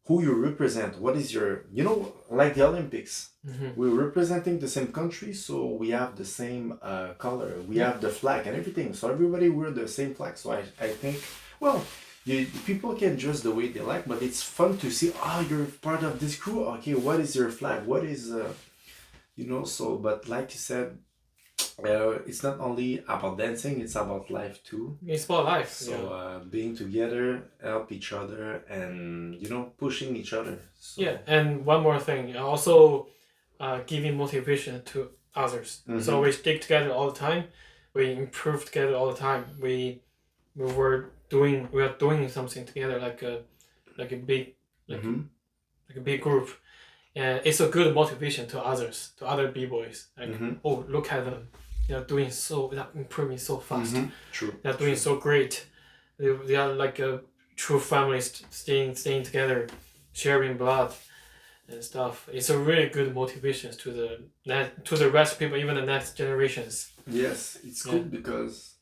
S1: who you represent? What is your, like the Olympics? We're representing the same country, so we have the same color. We have the flag and everything. So everybody wear the same flag. So I think, well, people can dress the way they like, but it's fun to see. You're part of this crew. Okay, what is your flag? What is So, but like you said, it's not only about dancing, it's about life too.
S2: It's about life.
S1: So being together, help each other, and pushing each other. So.
S2: Yeah, and one more thing, also giving motivation to others. So we stick together all the time. We improve together all the time. We are doing something together, like a big group. And it's a good motivation to others, to other b-boys. Like, oh, look at them. They're improving so fast.
S1: True.
S2: They're doing so great. They are like a true family, staying together, sharing blood and stuff. It's a really good motivation to the rest of people, even the next generations.
S1: Yes, it's good because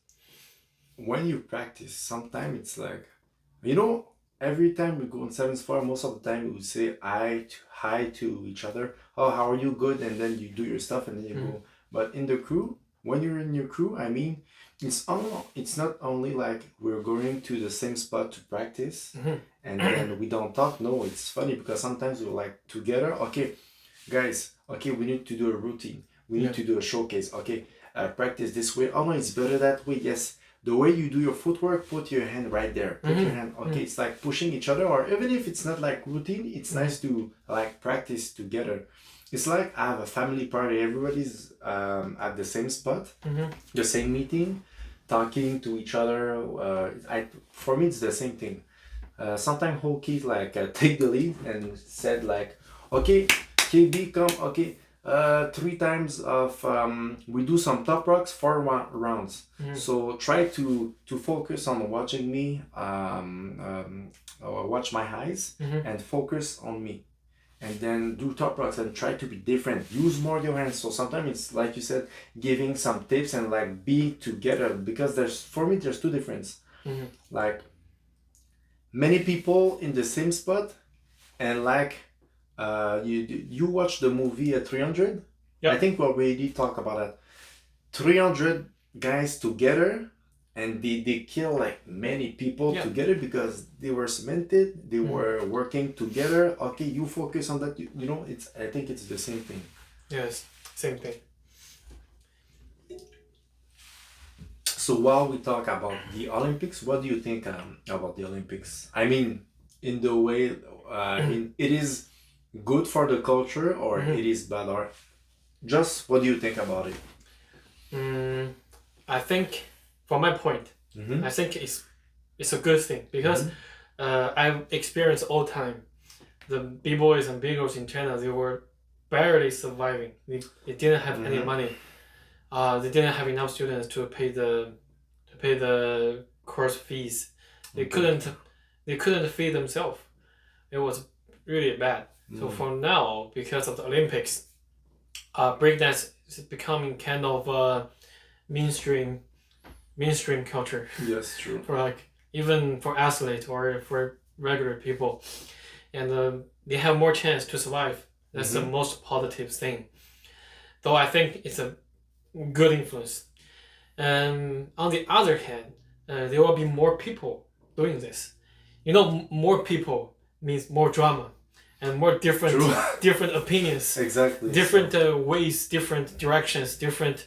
S1: when you practice, sometimes it's like, you know, every time we go on seventh floor, most of the time we say hi to each other. Oh, how are you? Good. And then you do your stuff and then you go. But in the crew, when you're in your crew, I mean, it's not only like we're going to the same spot to practice and then we don't talk. No, it's funny because sometimes we're like together. Okay, guys. Okay, we need to do a routine. We need to do a showcase. Okay, practice this way. Oh no, it's better that way. Yes. The way you do your footwork, put your hand right there. Put your hand. Okay, it's like pushing each other, or even if it's not like routine, it's nice to like practice together. It's like I have a family party. Everybody's at the same spot, the same meeting, talking to each other. For me, it's the same thing. Sometimes whole kids like take the lead and said like, okay, KB come. Okay, 3 times of we do some top rocks, 4 rounds. So try to focus on watching me, or watch my eyes and focus on me, and then do top rocks and try to be different. Use more your hands. So sometimes it's like you said, giving some tips and like be together, because for me there's two differences. Like many people in the same spot, and like you watch the movie 300. I think we already talked about that. 300 guys together, and they kill like many people together because they were cemented. They were working together. Okay, you focus on that. You know, I think it's the same thing.
S2: Yes, same thing.
S1: So while we talk about the Olympics, what do you think about the Olympics? I mean, in the way, I mean, it is good for the culture, or it is bad, or just what do you think about it?
S2: I think, from my point, I think it's a good thing, because I've experienced all time the b-boys and b-girls in China. They were barely surviving. They didn't have any money. They didn't have enough students to pay the course fees. They couldn't feed themselves. It was really bad. So for now, because of the Olympics, breakdance is becoming kind of mainstream culture.
S1: Yes, true.
S2: For like, even for athletes or for regular people, and they have more chance to survive. That's the most positive thing. Though I think it's a good influence. And on the other hand, there will be more people doing this. You know, more people means more drama and more different opinions.
S1: Exactly.
S2: Different ways, different directions, different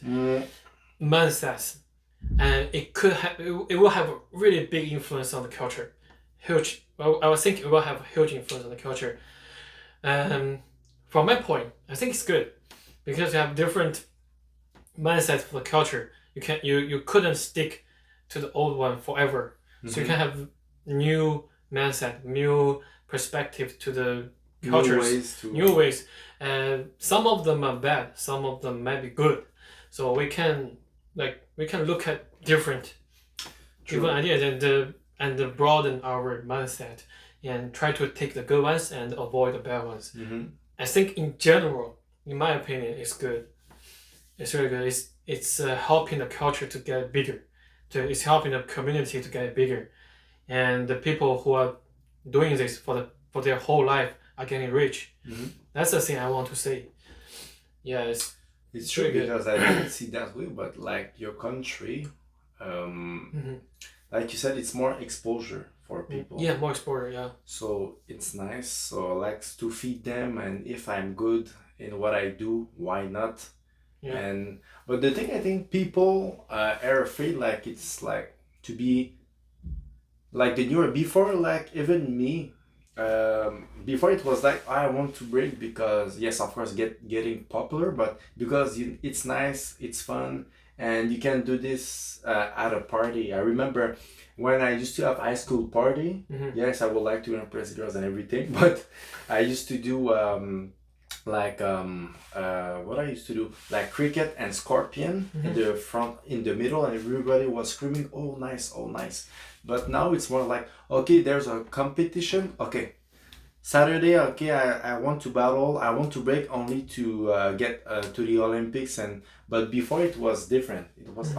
S2: mindsets, and it will have a really big influence on the culture. Huge. Well, I would think it will have a huge influence on the culture. From my point, I think it's good, because you have different mindset for the culture. You couldn't stick to the old one forever. So you can have new mindset, new perspective to the cultures, new ways. And some of them are bad, some of them might be good. So we can look at different ideas and broaden our mindset and try to take the good ones and avoid the bad ones. I think in general, in my opinion, it's good. It's really good. It's helping the culture to get bigger. It's helping the community to get bigger, and the people who are doing this for their whole life are getting rich. That's the thing I want to say. Yeah,
S1: it's true, because I didn't see that way, but like your country, like you said, it's more exposure for people.
S2: Yeah, more exposure. Yeah.
S1: So it's nice. So I like to feed them, and if I'm good in what I do, why not? Yeah. But the thing, I think people are afraid, like it's like to be like the newer before, like even me. Before it was like I want to break because yes, of course, getting popular, but because it's nice, it's fun, and you can do this at a party. I remember when I used to have high school party. Yes, I would like to impress girls and everything, but I used to do what I used to do, like cricket and scorpion in the front, in the middle, and everybody was screaming, "Oh nice, oh nice." But now it's more like, okay, there's a competition. Okay, Saturday, okay, I want to battle, I want to break only to get to the Olympics. But before it was different. It was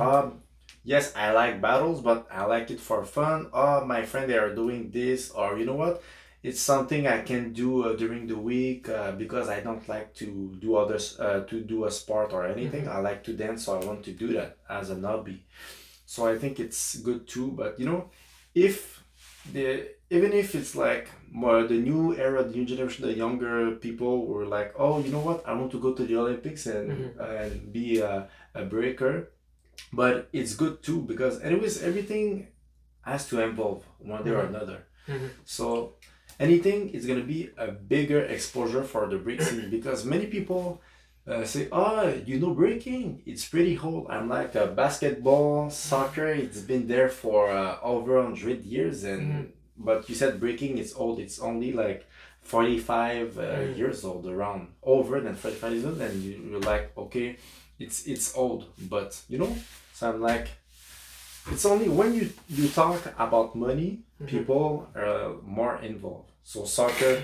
S1: yes, I like battles, but I like it for fun. Oh, my friend, they are doing this, or you know what? It's something I can do during the week because I don't like to do others to do a sport or anything. I like to dance, so I want to do that as a hobby. So I think it's good too. But you know, if the even if it's like more the new era, the new generation, the younger people were like, oh, you know what? I want to go to the Olympics and be a breaker. But it's good too because anyways, everything has to evolve one day or another. So anything is gonna be a bigger exposure for the break scene because many people say, "Oh, you know breaking? It's pretty old." I'm like basketball, soccer. It's been there for over 100 years, and but you said breaking is old. It's only like 45 years old, around over than 45 years old, and you're like, okay, it's old, but you know. So I'm like, it's only when you talk about money, people are more involved. So soccer,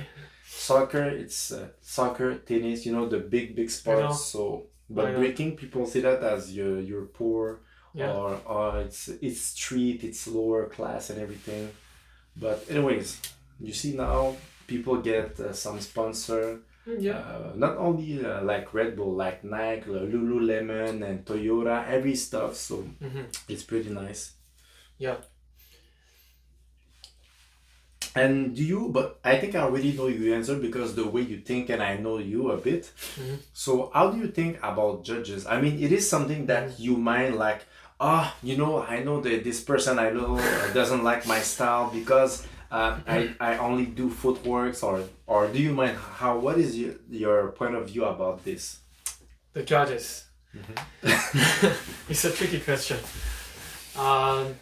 S1: it's soccer, tennis, you know, the big sports. So, but breaking, people see that as you're poor, or it's street, it's lower class and everything. But anyways, you see now people get some sponsor. Not only like Red Bull, like Nike, Lululemon, and Toyota, every stuff. So it's pretty nice.
S2: Yeah.
S1: And but I think I already know your answer because the way you think and I know you a bit. So how do you think about judges? I mean, it is something that you might like, you know, I know that this person I know doesn't like my style because I only do footworks or do you mind what is your point of view about this?
S2: The judges. It's a tricky question. I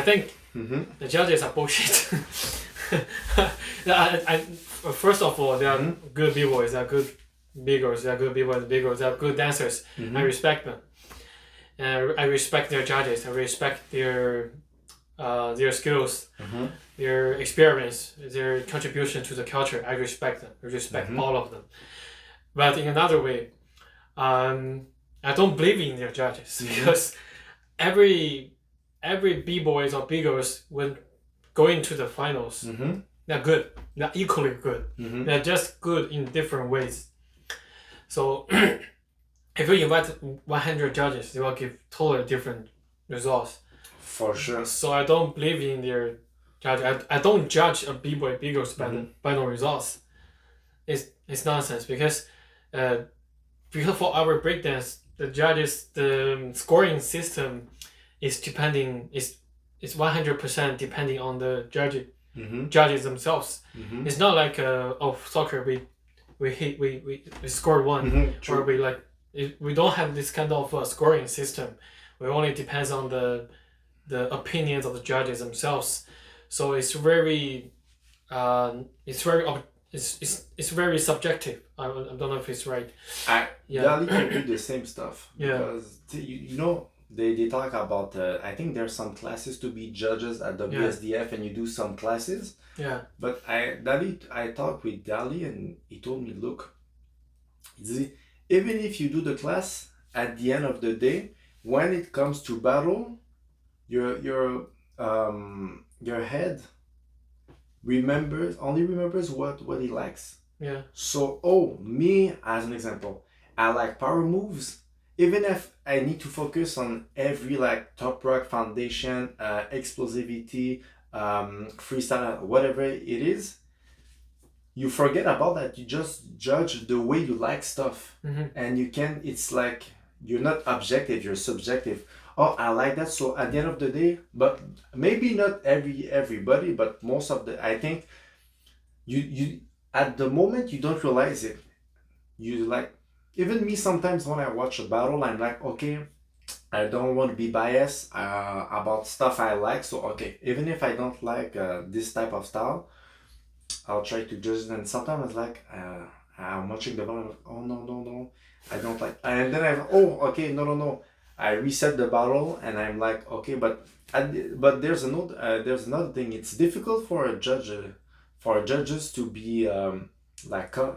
S2: think the judges are bullshit. First of all, they are good b-boys, they are good b-girls, they are good b-boys, b-girls, they are good dancers. I respect them. I respect their judges. I respect their skills, their experience, their contribution to the culture. I respect them. I respect all of them. But in another way, I don't believe in their judges because every b-boys or b-girls when going to the finals, they're good. They're equally good. They're just good in different ways. So if you invite 100 judges, they will give totally different results.
S1: For sure.
S2: So I don't believe in their judge. I don't judge a b-boy, b-girls by the final results. It's nonsense because for our breakdance, the scoring system is 100% depending on the judges themselves. It's not like soccer we scored one or we don't have this kind of scoring system. We only depends on the opinions of the judges themselves. So it's very subjective. I don't know if it's right.
S1: Dali can do the same stuff because you know they talk about I think there's some classes to be judges at WSDF and you do some classes. But I talked with Dali and he told me, look, even if you do the class, at the end of the day, when it comes to battle, your head only remembers what he likes. So me as an example, I like power moves. Even if I need to focus on every like top rock foundation, explosivity, freestyle, whatever it is, you forget about that. You just judge the way you like stuff, and it's like you're not objective, you're subjective. Oh, I like that. So at the end of the day, but maybe not everybody, but most of I think you at the moment you don't realize it. You like, even me sometimes when I watch a battle, I'm like, okay, I don't want to be biased about stuff I like. So okay, even if I don't like this type of style, I'll try to judge it. And sometimes it's like I'm watching the battle, like, oh no, I don't like. And then okay, no. I reset the battle and I'm like, okay, but there's another thing. It's difficult for judges to be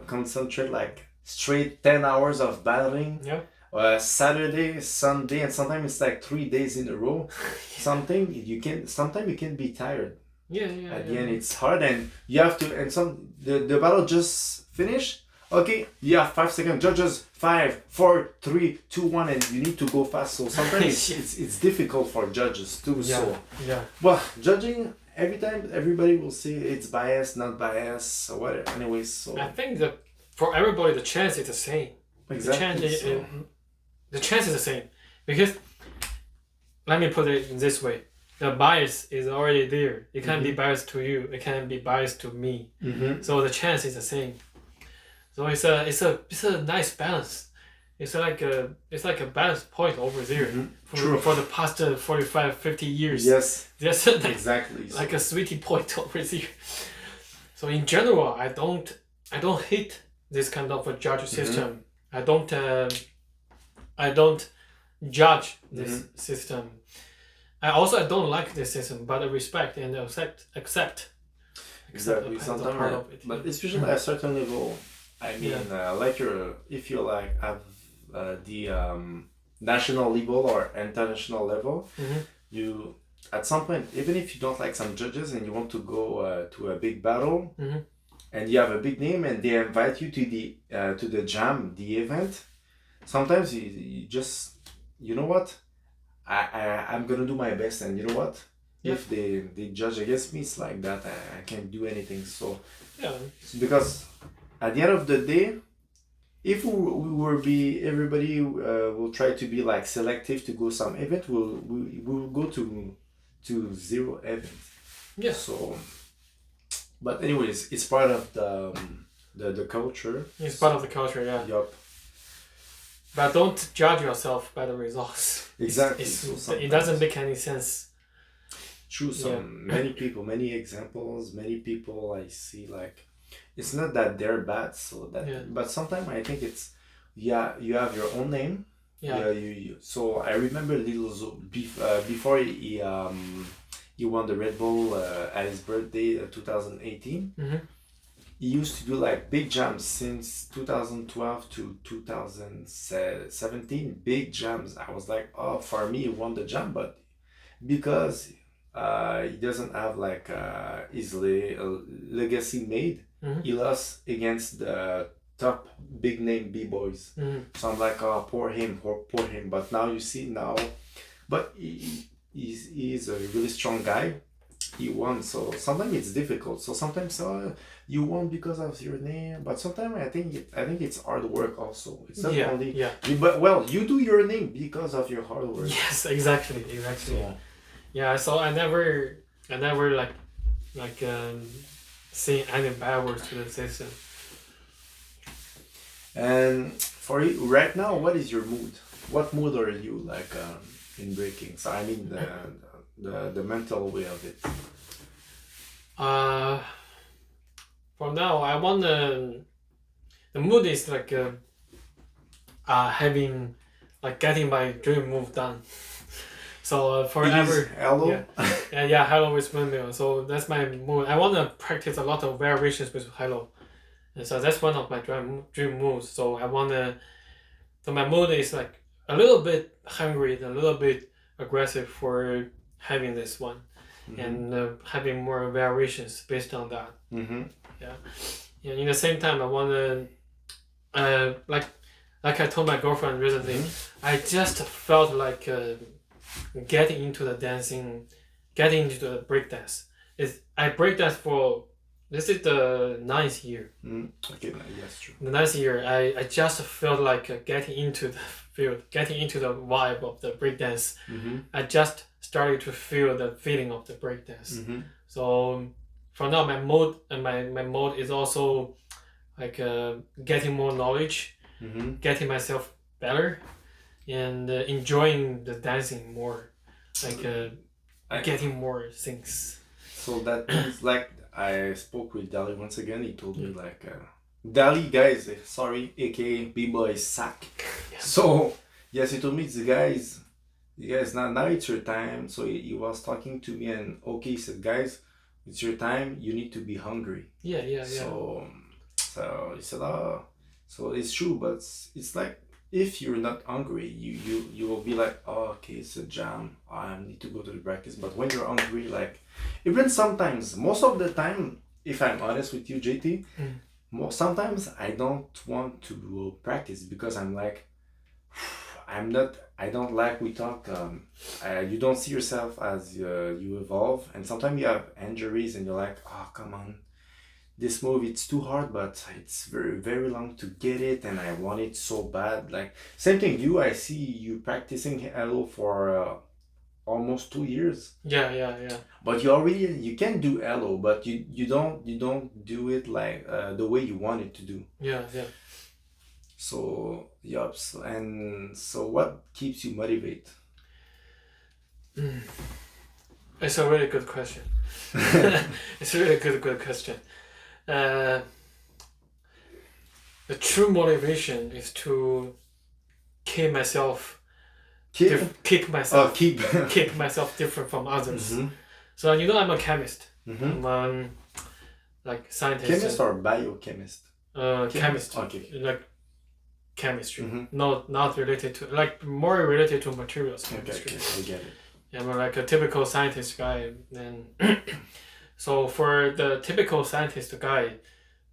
S1: concentrate like straight 10 hours of battling Saturday, Sunday, and sometimes it's like 3 days in a row. Sometimes you can be tired.
S2: Yeah.
S1: At the end, it's hard, and you have to. And the battle just finished. Okay, you have 5 seconds. Judges, 5, 4, 3, 2, 1, and you need to go fast. So sometimes it's difficult for judges too. So well, judging every time, everybody will say it's biased, not biased, or whatever. Anyways, so
S2: I think that for everybody, the chance is the same.
S1: Exactly.
S2: The chance is the same because let me put it in this way: the bias is already there. It can be biased to you. It can be biased to me. So the chance is the same. So it's a nice balance. It's like a balance point over there for the past 45, 50 years.
S1: Yes.
S2: Yes,
S1: Exactly.
S2: like a sweetie point over there. So in general, I don't hate this kind of a judge system. I don't judge this system. I don't like this system, but I respect and accept.
S1: Exactly. Sometimes, but especially at a certain level. I mean, if you like have the national level or international level, you at some point, even if you don't like some judges and you want to go to a big battle, and you have a big name and they invite you to the jam, the event, sometimes you just, you know what, I'm gonna do my best, and you know what, if they judge against me, it's like that. I can't do anything. So because at the end of the day, if everybody will try to be like selective to go some event, we will go to 0 events.
S2: Yeah.
S1: So, but anyways, it's part of the culture.
S2: It's part of the culture, yeah.
S1: Yup.
S2: But don't judge yourself by the results.
S1: Exactly.
S2: It doesn't make any sense.
S1: True. Many people, many examples, many people I see, like, it's not that they're bad, but sometimes I think it's you have your own name. So I remember Lil Zo before he won the Red Bull at his birthday 2018. He used to do like big jams since 2012 to 2017. Big jams. I was like, oh, for me, he won the jam, but because he doesn't have like his legacy made. He lost against the top big name B-boys. So I'm like, oh, poor him. But now you see but he's a really strong guy. He won. So sometimes it's difficult. So sometimes you won because of your name, but sometimes I think it's hard work also. It's not only but well, you do your name because of your hard work.
S2: Yes, exactly. So I never like saying any bad words to the system.
S1: And for you right now, what is your mood? What mood are you like in breaking? So I mean the mental way of it.
S2: For now, I want the mood is like getting my dream move done. So forever.
S1: Hello.
S2: Hello with windmill. So that's my mood. I want to practice a lot of variations with hello, and so that's one of my dream moves. So I want to. So my mood is like a little bit hungry, and a little bit aggressive for having this one, and having more variations based on that. And in the same time, I want to, like I told my girlfriend recently, I just felt like. Getting into the dancing, getting into the breakdance. I breakdance for this is the 9th year.
S1: Okay, yes, true.
S2: The 9th year, I just felt like getting into the field, getting into the vibe of the breakdance. I just started to feel the feeling of the breakdance. So for now, my mode and my mode is also like getting more knowledge, getting myself better. And enjoying the dancing more, like getting more things.
S1: So that means, like, I spoke with Dali once again. He told me like, Dali guys, sorry, aka Bboy Sack. So yes, he told me the guys, now it's your time. So he was talking to me and he said, guys, it's your time. You need to be hungry. So he said, so it's true, but it's like. if you're not hungry, you will be like, oh, okay, it's a jam. I need to go to the practice. But when you're hungry, like even sometimes, most of the time, if I'm honest with you, JT, sometimes I don't want to go practice because I'm like, I don't like we talk. You don't see yourself as you evolve, and sometimes you have injuries, and you're like, oh, come on, this move it's too hard, but it's very very long to get it, and I want it so bad. Like same thing. I see you practicing hello for almost 2 years.
S2: Yeah.
S1: But you can do hello, but you don't do it like the way you want it to do.
S2: Yeah.
S1: So yup. And so what keeps you motivated?
S2: It's a really good question. It's a really good question. The true motivation is to keep myself keep myself different from others. So I'm a chemist. I'm like scientist.
S1: Chemist or biochemist?
S2: Chemist.
S1: Okay.
S2: Like chemistry. Not related to, like, more related to materials chemistry.
S1: Okay, I get it.
S2: I'm like a typical scientist guy. And so for the typical scientist guy,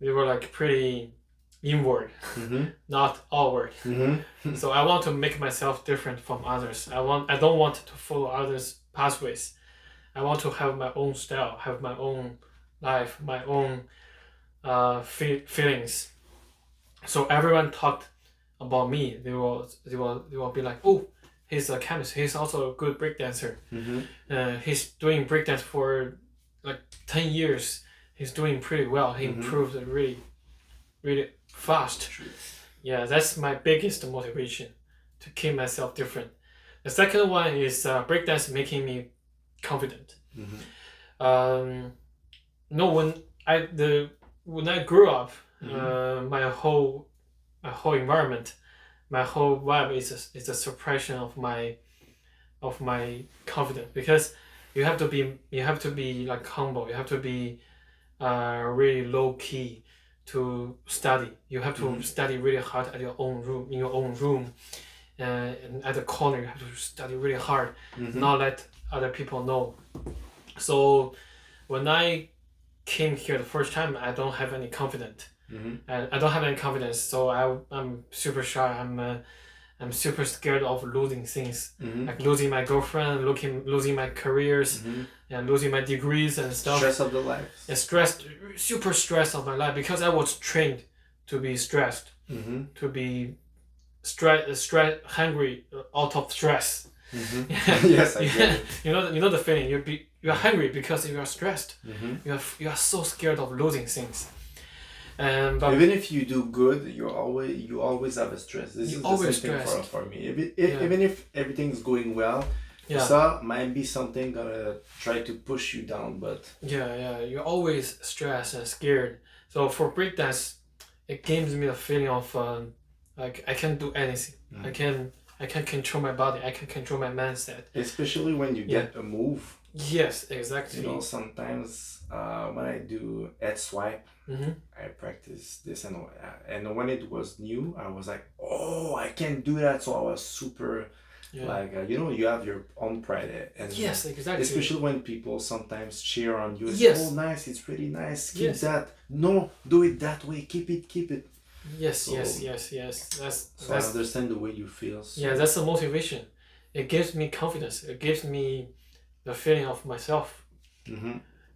S2: we were like pretty inward, not outward. So I want to make myself different from others. I don't want to follow others' pathways. I want to have my own style, have my own life, my own feelings. So everyone talked about me. They will be like, oh, he's a chemist. He's also a good breakdancer. He's doing breakdance for like 10 years. He's doing pretty well. He improved really, really fast. Yeah, that's my biggest motivation, to keep myself different. The second one is breakdance making me confident. When I grew up, my whole environment, my whole vibe is a suppression of my confidence, because you have to be like humble. You have to be really low key to study. You have to study really hard at your own room, in your own room, and at the corner you have to study really hard, not let other people know. So when I came here the first time, I don't have any confidence. I don't have any confidence, so I'm super shy. I'm super scared of losing things, like losing my girlfriend, losing my careers, and losing my degrees and stuff.
S1: Stress of the life.
S2: Super stressed of my life, because I was trained to be stressed, to be hungry out of stress.
S1: Yes, I get it.
S2: You know the feeling. You're hungry because you are stressed. You are so scared of losing things. But
S1: even if you do good, you always have a stress. This is the same thing for me. Even if everything's going well, so might be something gonna try to push you down, but
S2: you're always stressed and scared. So for breakdance, it gives me a feeling of like I can do anything. I can control my body. I can control my mindset.
S1: Especially when you get a move.
S2: Yes, exactly.
S1: You know, sometimes when I do head swipe, I practice this, and when it was new, I was like, oh, I can do that. So I was super, like, you have your own pride. And
S2: yes, exactly.
S1: Especially when people sometimes cheer on you.
S2: Yes.
S1: Oh, nice, it's pretty nice. Keep that. No, do it that way. Keep it.
S2: Yes. I
S1: understand the way you feel. So.
S2: Yeah, that's the motivation. It gives me confidence. It gives me the feeling of myself.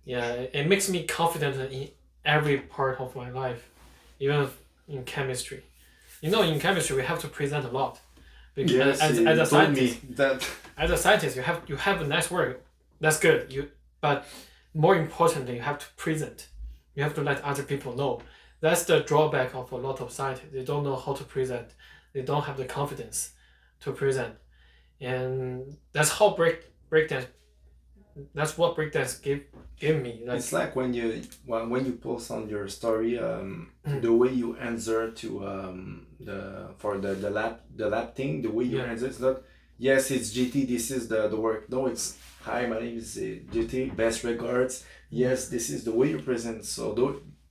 S2: Yeah, it makes me confident in every part of my life, even in chemistry. In chemistry we have to present a lot. Because as a scientist, you have a nice work. That's good. But more importantly, you have to present. You have to let other people know. That's the drawback of a lot of scientists. They don't know how to present. They don't have the confidence to present, and that's how breakdance. That's what breakdance gave me.
S1: It's like when you post on your story, the way you answer to the lab thing, the way you answer, it's not, yes, it's JT, this is the work. No, it's, hi, my name is JT, best regards. Yes, this is the way you present. So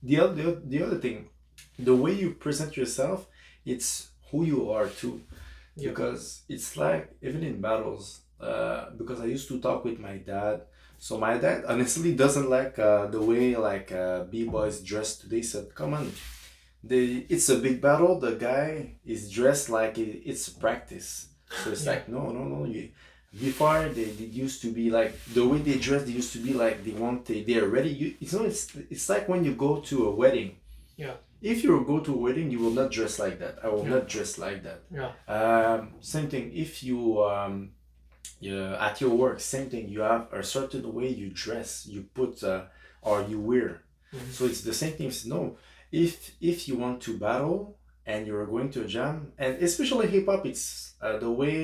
S1: the other thing, the way you present yourself, it's who you are too.
S2: Yeah.
S1: Because it's like even in battles, because I used to talk with my dad. So my dad honestly doesn't like the way like b-boys dress today. He said, come on, it's a big battle. The guy is dressed like it's practice. So it's like no. Before they used to be like the way they dress. They used to be like they are ready. It's like when you go to a wedding.
S2: Yeah.
S1: If you go to a wedding, you will not dress like that. I will not dress like that.
S2: Yeah.
S1: Same thing. If you at your work, same thing. You have a certain way you dress, you put or you wear. So it's the same thing. No, if you want to battle and you're going to a jam, and especially hip hop, it's the way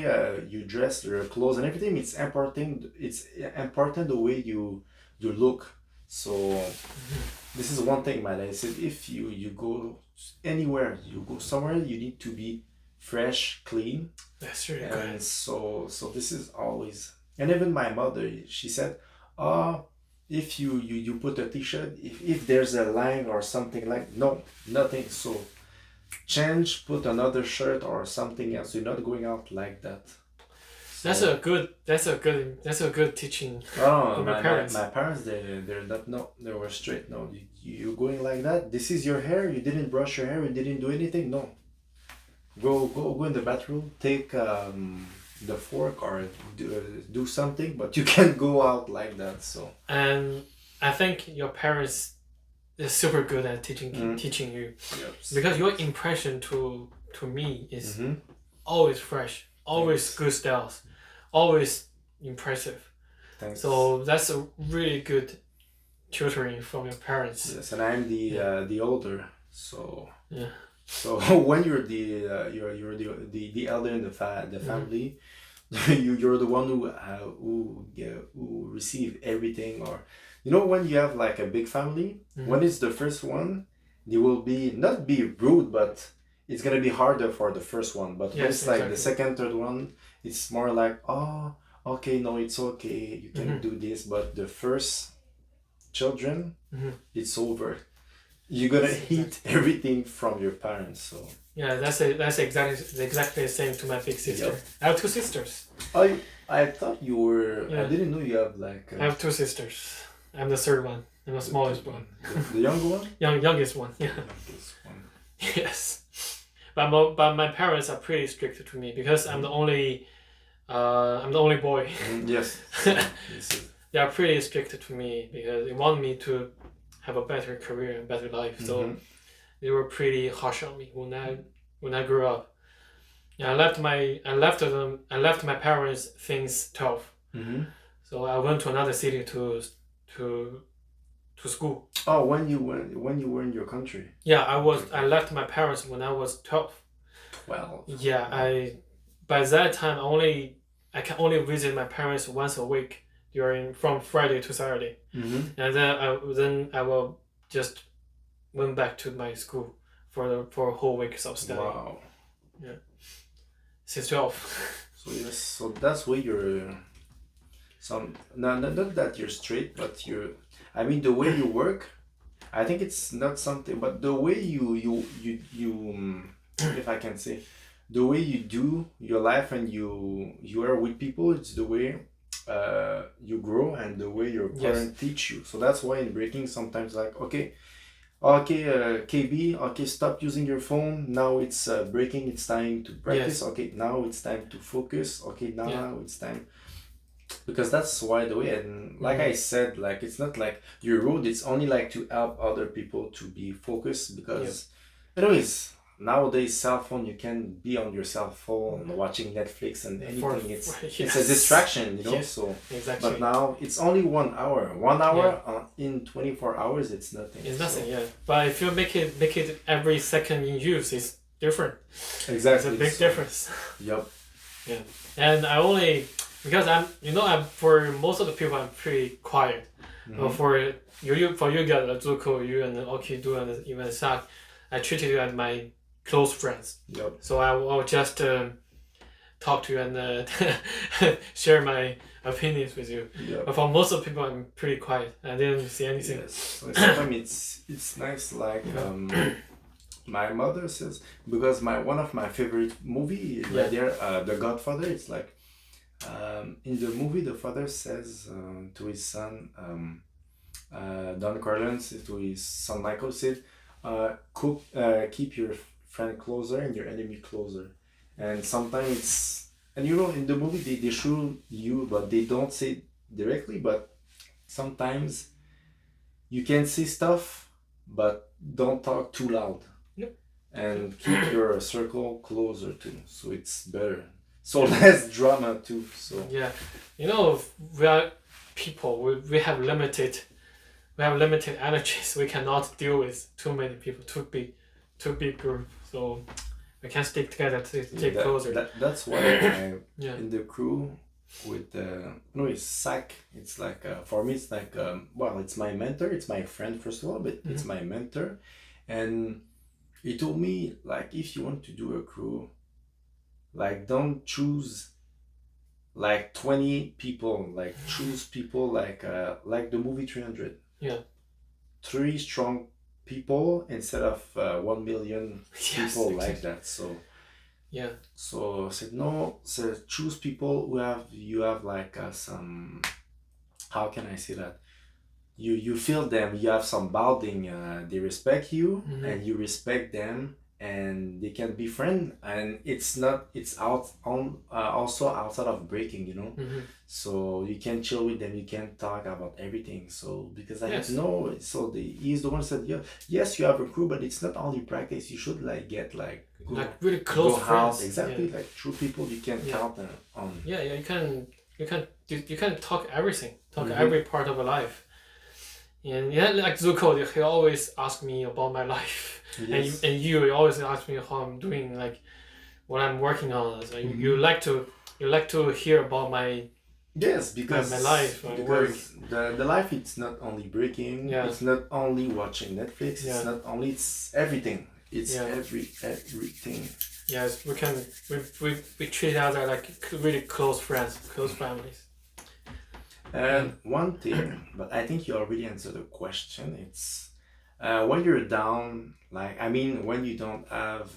S1: you dress, your clothes and everything. It's important. It's important the way you look. So this is one thing my dad said. If you go anywhere, you go somewhere, you need to be fresh, clean.
S2: That's really
S1: And
S2: good.
S1: so this is always. And even my mother, she said, if you put a t-shirt, if there's a line or something like, no, nothing. So change, put another shirt or something else. You're not going out like that.
S2: That's a good teaching
S1: Oh,
S2: from your parents.
S1: my parents, they're not, no, they were straight. No, you going like that. This is your hair. You didn't brush your hair. You didn't do anything. No. Go in the bathroom. Take the fork or do something, but you can't go out like that. So.
S2: And I think your parents is super good at teaching you, because your impression to me is always fresh, always good styles, always impressive.
S1: Thanks.
S2: So that's a really good tutoring from your parents.
S1: Yes, and I'm the older, so.
S2: Yeah.
S1: So when you're you're the elder in the family, you're the one who receive everything. Or when you have like a big family, when it's the first one, they will not be rude, but it's gonna be harder for the first one. But when it's like the second, third one, it's more like, oh, okay, no, it's okay, you can do this. But the first children, it's over. You're gonna eat everything from your parents. So
S2: yeah, that's exactly the same to my big sister.
S1: Yep.
S2: I have two sisters.
S1: I thought you were.
S2: Yeah.
S1: I didn't know you have like.
S2: I have two sisters. I'm the third one. I'm the smallest one.
S1: The younger one.
S2: Youngest one. Yeah.
S1: Youngest one.
S2: Yes, but my parents are pretty strict to me because I'm the only boy.
S1: Yes.
S2: They are pretty strict to me because they want me to have a better career and better life. So they were pretty harsh on me when I grew up. Yeah, I left my parents since 12. So I went to another city to school. Oh,
S1: when you were in your country?
S2: Yeah, I left my parents when I was 12.
S1: 12.
S2: Yeah, by that time I can only visit my parents once a week from Friday to Saturday. And then I will just went back to my school for a whole week of study.
S1: Wow.
S2: Yeah. Since 12.
S1: So yes, so that's where you're. Not that you're straight, but the way you work, I think it's not something, but the way you if I can say, the way you do your life and you are with people, it's the way you grow and the way your parents teach you. So that's why in breaking sometimes like, okay, KB, okay, stop using your phone. Now it's breaking. It's time to practice. Okay, now it's time to focus. Okay, now it's time. Because that's why the way, and like I said, like it's not like your road. It's only like to help other people to be focused. Because, anyways, nowadays cell phone, you can be on your cell phone watching Netflix and anything. It's a distraction, So exactly. But now it's only 1 hour. 1 hour in 24 hours, it's nothing.
S2: It's nothing, But if you make it every second in use, it's different.
S1: Exactly.
S2: It's a big difference.
S1: Yep.
S2: Yeah, and because I'm for most of the people I'm pretty quiet. For you guys, Zuko, you and Okido and even Sak, I treat you as my close friends.
S1: Yep.
S2: So I'll just talk to you and share my opinions with you.
S1: Yep.
S2: But for most of the people, I'm pretty quiet. I didn't see anything.
S1: Yes. So sometimes it's nice, like My mother says, because one of my favorite movie right there, The Godfather. It's like in the movie the father says to his son, Don Corleone, to his son Michael, said, keep your friend closer and your enemy closer. And sometimes it's, and you know, in the movie they show you, but they don't say it directly, but sometimes you can see stuff, but don't talk too loud.
S2: Yep.
S1: And keep your circle closer too, so it's better. So less drama too. So
S2: yeah, you know, we are people. We have limited energies. We cannot deal with too many people, too big group. So we can stick together to get closer.
S1: That's why I
S2: yeah.
S1: in the crew with no, it's Sack. It's like for me it's like well, it's my mentor. It's my friend first of all, but it's my mentor, and he told me, like, if you want to do a crew, like, don't choose like 20 people, like choose people like the movie 300.
S2: Yeah.
S1: 3 strong people instead of 1 million people,
S2: yes,
S1: like that. So
S2: yeah.
S1: So I said no. So choose people who have like some, how can I say that? You feel them. You have some bonding. They respect you, and you respect them, and they can be friends. And it's also outside of breaking, you know. So you can chill with them. You can talk about everything. So because I know, so he's the one who said, yeah, yes, you have a crew, but it's not only practice. You should like get like
S2: really close friends.
S1: Exactly, like true people you can count on.
S2: Yeah, you can talk everything, every part of your life. And yeah, like Zuko, he always ask me about my life, yes. and you always ask me how I'm doing, like what I'm working on. So you like to hear about my
S1: because
S2: my life, my work.
S1: The life, it's not only breaking.
S2: Yeah.
S1: It's not only watching Netflix. It's not only. It's everything. It's everything.
S2: Yes, we treat each other like really close friends, close families.
S1: And one thing, but I think you already answered the question. It's when you're down, like, I mean, when you don't have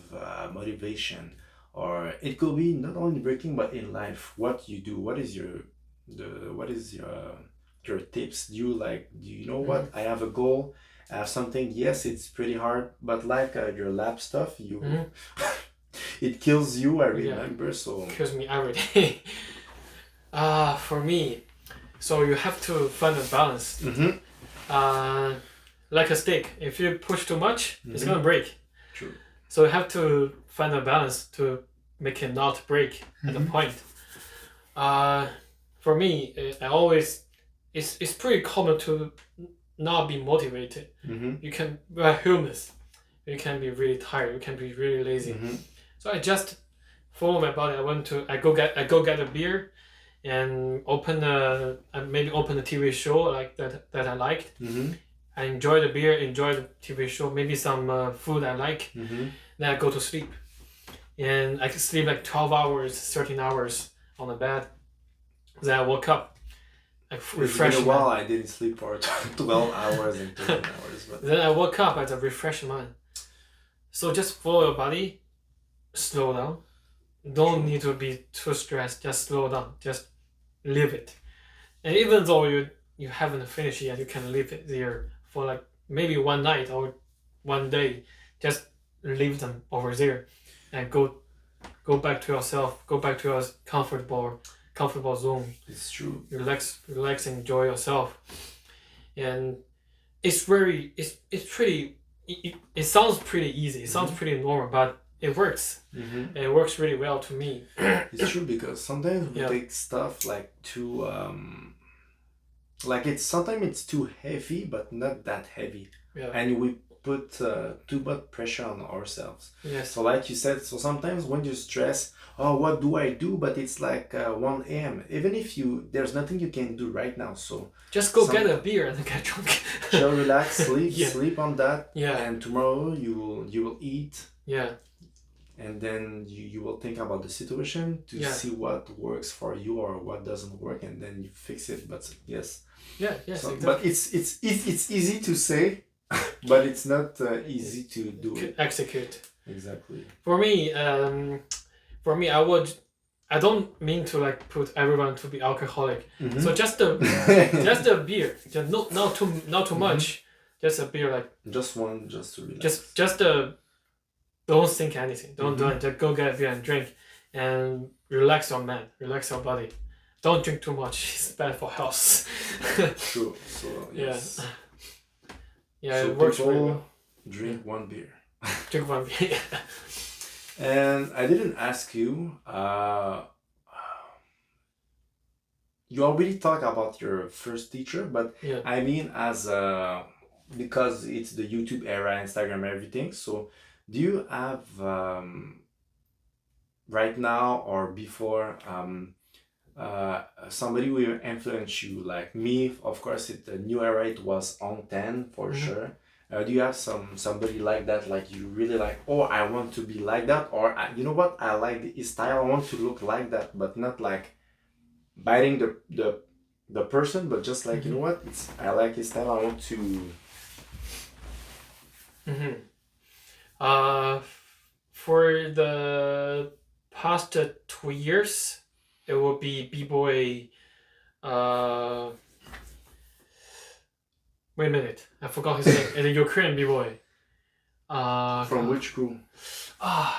S1: motivation, or it could be not only breaking but in life. What you do? What is your tips? Do you know what? I have a goal. I have something. Yes, it's pretty hard, but like your lab stuff, it kills you. I remember. So
S2: it kills me every day. For me. So you have to find a balance. Like a stick, if you push too much, it's gonna break.
S1: True.
S2: So you have to find a balance to make it not break at the point. For me, it's pretty common to not be motivated. We're humans. You can be really tired. You can be really lazy. So I just follow my body. I go get a beer. And open a TV show like that I liked. I enjoy the beer, enjoy the TV show, maybe some food I like. Then I go to sleep, and I can sleep like 12 hours, 13 hours on the bed. Then I woke up, refreshed.
S1: It's been a while I didn't sleep for 12 hours and 13 hours. But
S2: then I woke up at a refreshed mind. So just follow your body, slow down. Don't need to be too stressed. Just slow down. Just leave it. And even though you haven't finished yet, you can leave it there for like maybe one night or one day. Just leave them over there, and go back to yourself. Go back to your comfortable zone.
S1: It's true.
S2: Relax, enjoy yourself. And it's pretty. It sounds pretty easy. It sounds pretty normal, but it works. It works really well to me.
S1: It's true, because sometimes we take stuff like too like sometimes it's too heavy, but not that heavy. And we put too much pressure on ourselves. So like you said, so sometimes when you stress, oh, what do I do? But it's like 1 a.m. Even if there's nothing you can do right now. So
S2: just go get a beer and get drunk.
S1: Chill, relax, sleep on that. And tomorrow you will eat. And then you will think about the situation to see what works for you or what doesn't work, and then you fix it. But yes.
S2: Exactly.
S1: But it's easy to say, But it's not easy to do it.
S2: Execute.
S1: Exactly.
S2: For me, I don't mean to like put everyone to be alcoholic. So just a beer, just not too much, just a beer, like
S1: just one, just to relax.
S2: Don't think anything, don't do it, just go get a beer and drink, and relax your mind, relax your body. Don't drink too much; it's bad for health.
S1: True. So yes.
S2: Yeah,
S1: so
S2: it works very well.
S1: Drink one beer.
S2: Drink one beer.
S1: And I didn't ask you. You already talked about your first teacher, but
S2: yeah.
S1: I mean, as because it's the YouTube era, Instagram, everything. So, do you have right now or before somebody who influenced you? Like me, of course, the new era. It was on 10 for sure. Do you have somebody like that, like you really like, oh, I want to be like that, or you know what, I like his style, I want to look like that, but not like biting the person, but just like, you know what, I like his style, I want to.
S2: For the past 2 years, it will be Bboy. Wait a minute, I forgot his name. It's a Ukrainian B-boy.
S1: From which crew?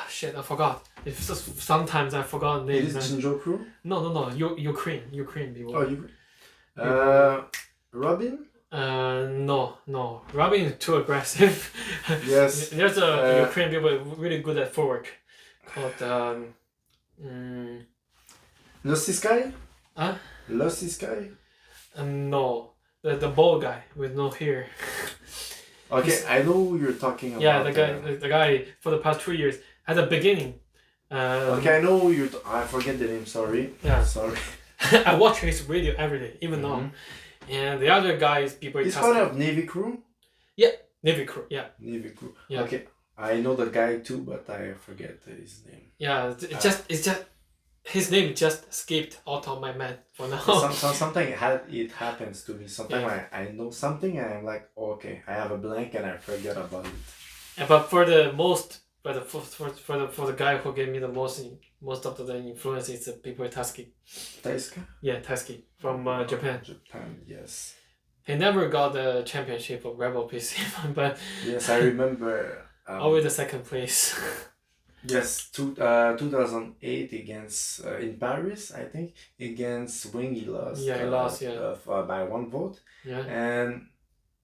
S2: Shit, I forgot. Sometimes I forgot names.
S1: Is it Jinjo crew?
S2: No. Ukraine B-boy.
S1: Oh, Ukraine. Robin?
S2: No. Robin is too aggressive.
S1: Yes.
S2: There's a Ukrainian B-boy really good at footwork called
S1: Lossiskai?
S2: Huh?
S1: Lossiskai?
S2: No. The bald guy with no hair.
S1: Okay, I know who you're talking about.
S2: Yeah, the guy for the past 2 years at the beginning.
S1: Okay, I know who you're. I forget the name. Sorry.
S2: Yeah.
S1: Sorry.
S2: I watch his video every day, even now. And the other guy is people.
S1: He's part of Navy crew.
S2: Yeah, Navy crew. Yeah.
S1: Navy crew.
S2: Yeah.
S1: Okay, I know the guy too, but I forget his name.
S2: Yeah, it's just his name just skipped out of my mind for now.
S1: Sometimes it happens to me. Sometimes I know something and I'm like, oh, okay, I have a blank and I forget about it.
S2: Yeah, but for the guy who gave me the most of the influence is the people Tasky.
S1: Taisuke?
S2: Yeah, Tasky from Japan.
S1: Japan, yes.
S2: He never got the championship of Rebel PC, but
S1: yes, I remember.
S2: Always the second place.
S1: Yes, 2008 against in Paris, I think, against Wing. He lost.
S2: Yeah, he lost. Yeah.
S1: By 1 vote.
S2: Yeah.
S1: And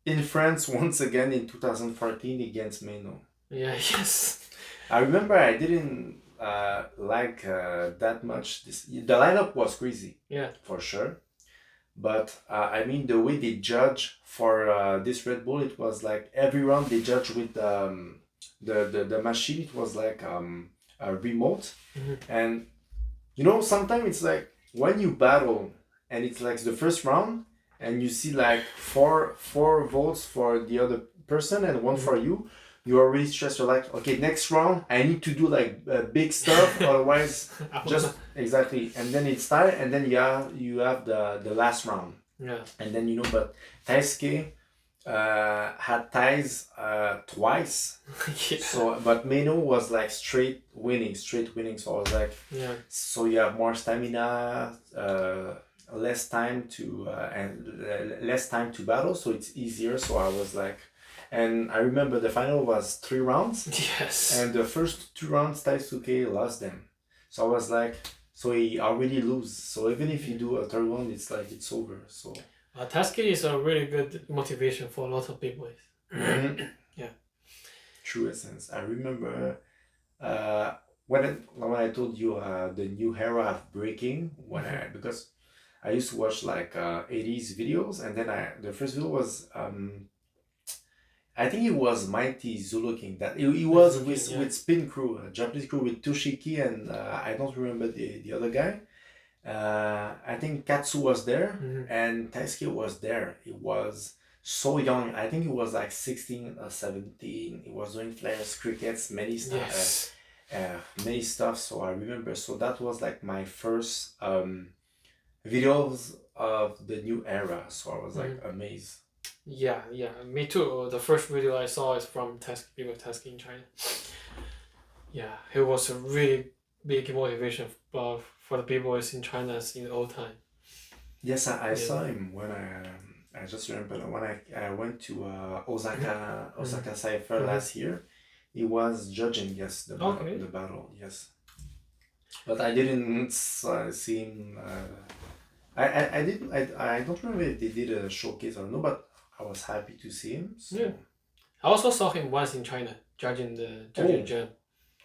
S1: in France, once again in 2014 against Meno.
S2: Yeah. Yes.
S1: I remember I didn't like that much. The lineup was crazy.
S2: Yeah. For
S1: sure. But I mean, the way they judge for this Red Bull, it was like every round they judge with the machine. It was like a remote. And you know, sometimes it's like when you battle and it's like the first round and you see like four votes for the other person and one for you, you're already stressed. You're like, okay, next round I need to do like big stuff, otherwise just exactly. And then it's tied, and then you have the last round.
S2: Yeah. And
S1: then, you know, but Taisuke had ties twice.
S2: Yeah.
S1: So but Meno was like straight winning. So I was like,
S2: yeah.
S1: So you have more stamina, less time to less time to battle, so it's easier. So I was like, and I remember the final was 3 rounds.
S2: Yes.
S1: And the first 2 rounds Taisuke lost them. So I was like, so he already lose. So even if you do a third one, it's like it's over. So
S2: Taisuke is a really good motivation for a lot of people. Yeah.
S1: True essence. I remember when I told you the new era of breaking, because I used to watch like 80s videos, and then the first video was I think it was Mighty Zulu King. That he was with Spin Crew, a Japanese crew with Toshiki, and I don't remember the other guy. I think Katsu was there, and Taisuke was there. He was so young. I think he was like 16 or 17. He was doing flares, crickets, many stuff. Many stuff. So I remember. So that was like my first videos of the new era. So I was like amazed.
S2: Yeah, me too. The first video I saw is from people tasking in China. Yeah, it was a really big motivation for the b-boys in China in the old time.
S1: Yes, I saw him when I just remember when I went to Osaka Cypher last year. He was judging, yes,
S2: Okay.
S1: the battle, yes. But I didn't see him. I didn't. I don't remember if they did a showcase or no, but I was happy to see him. So.
S2: Yeah. I also saw him once in China judging jam.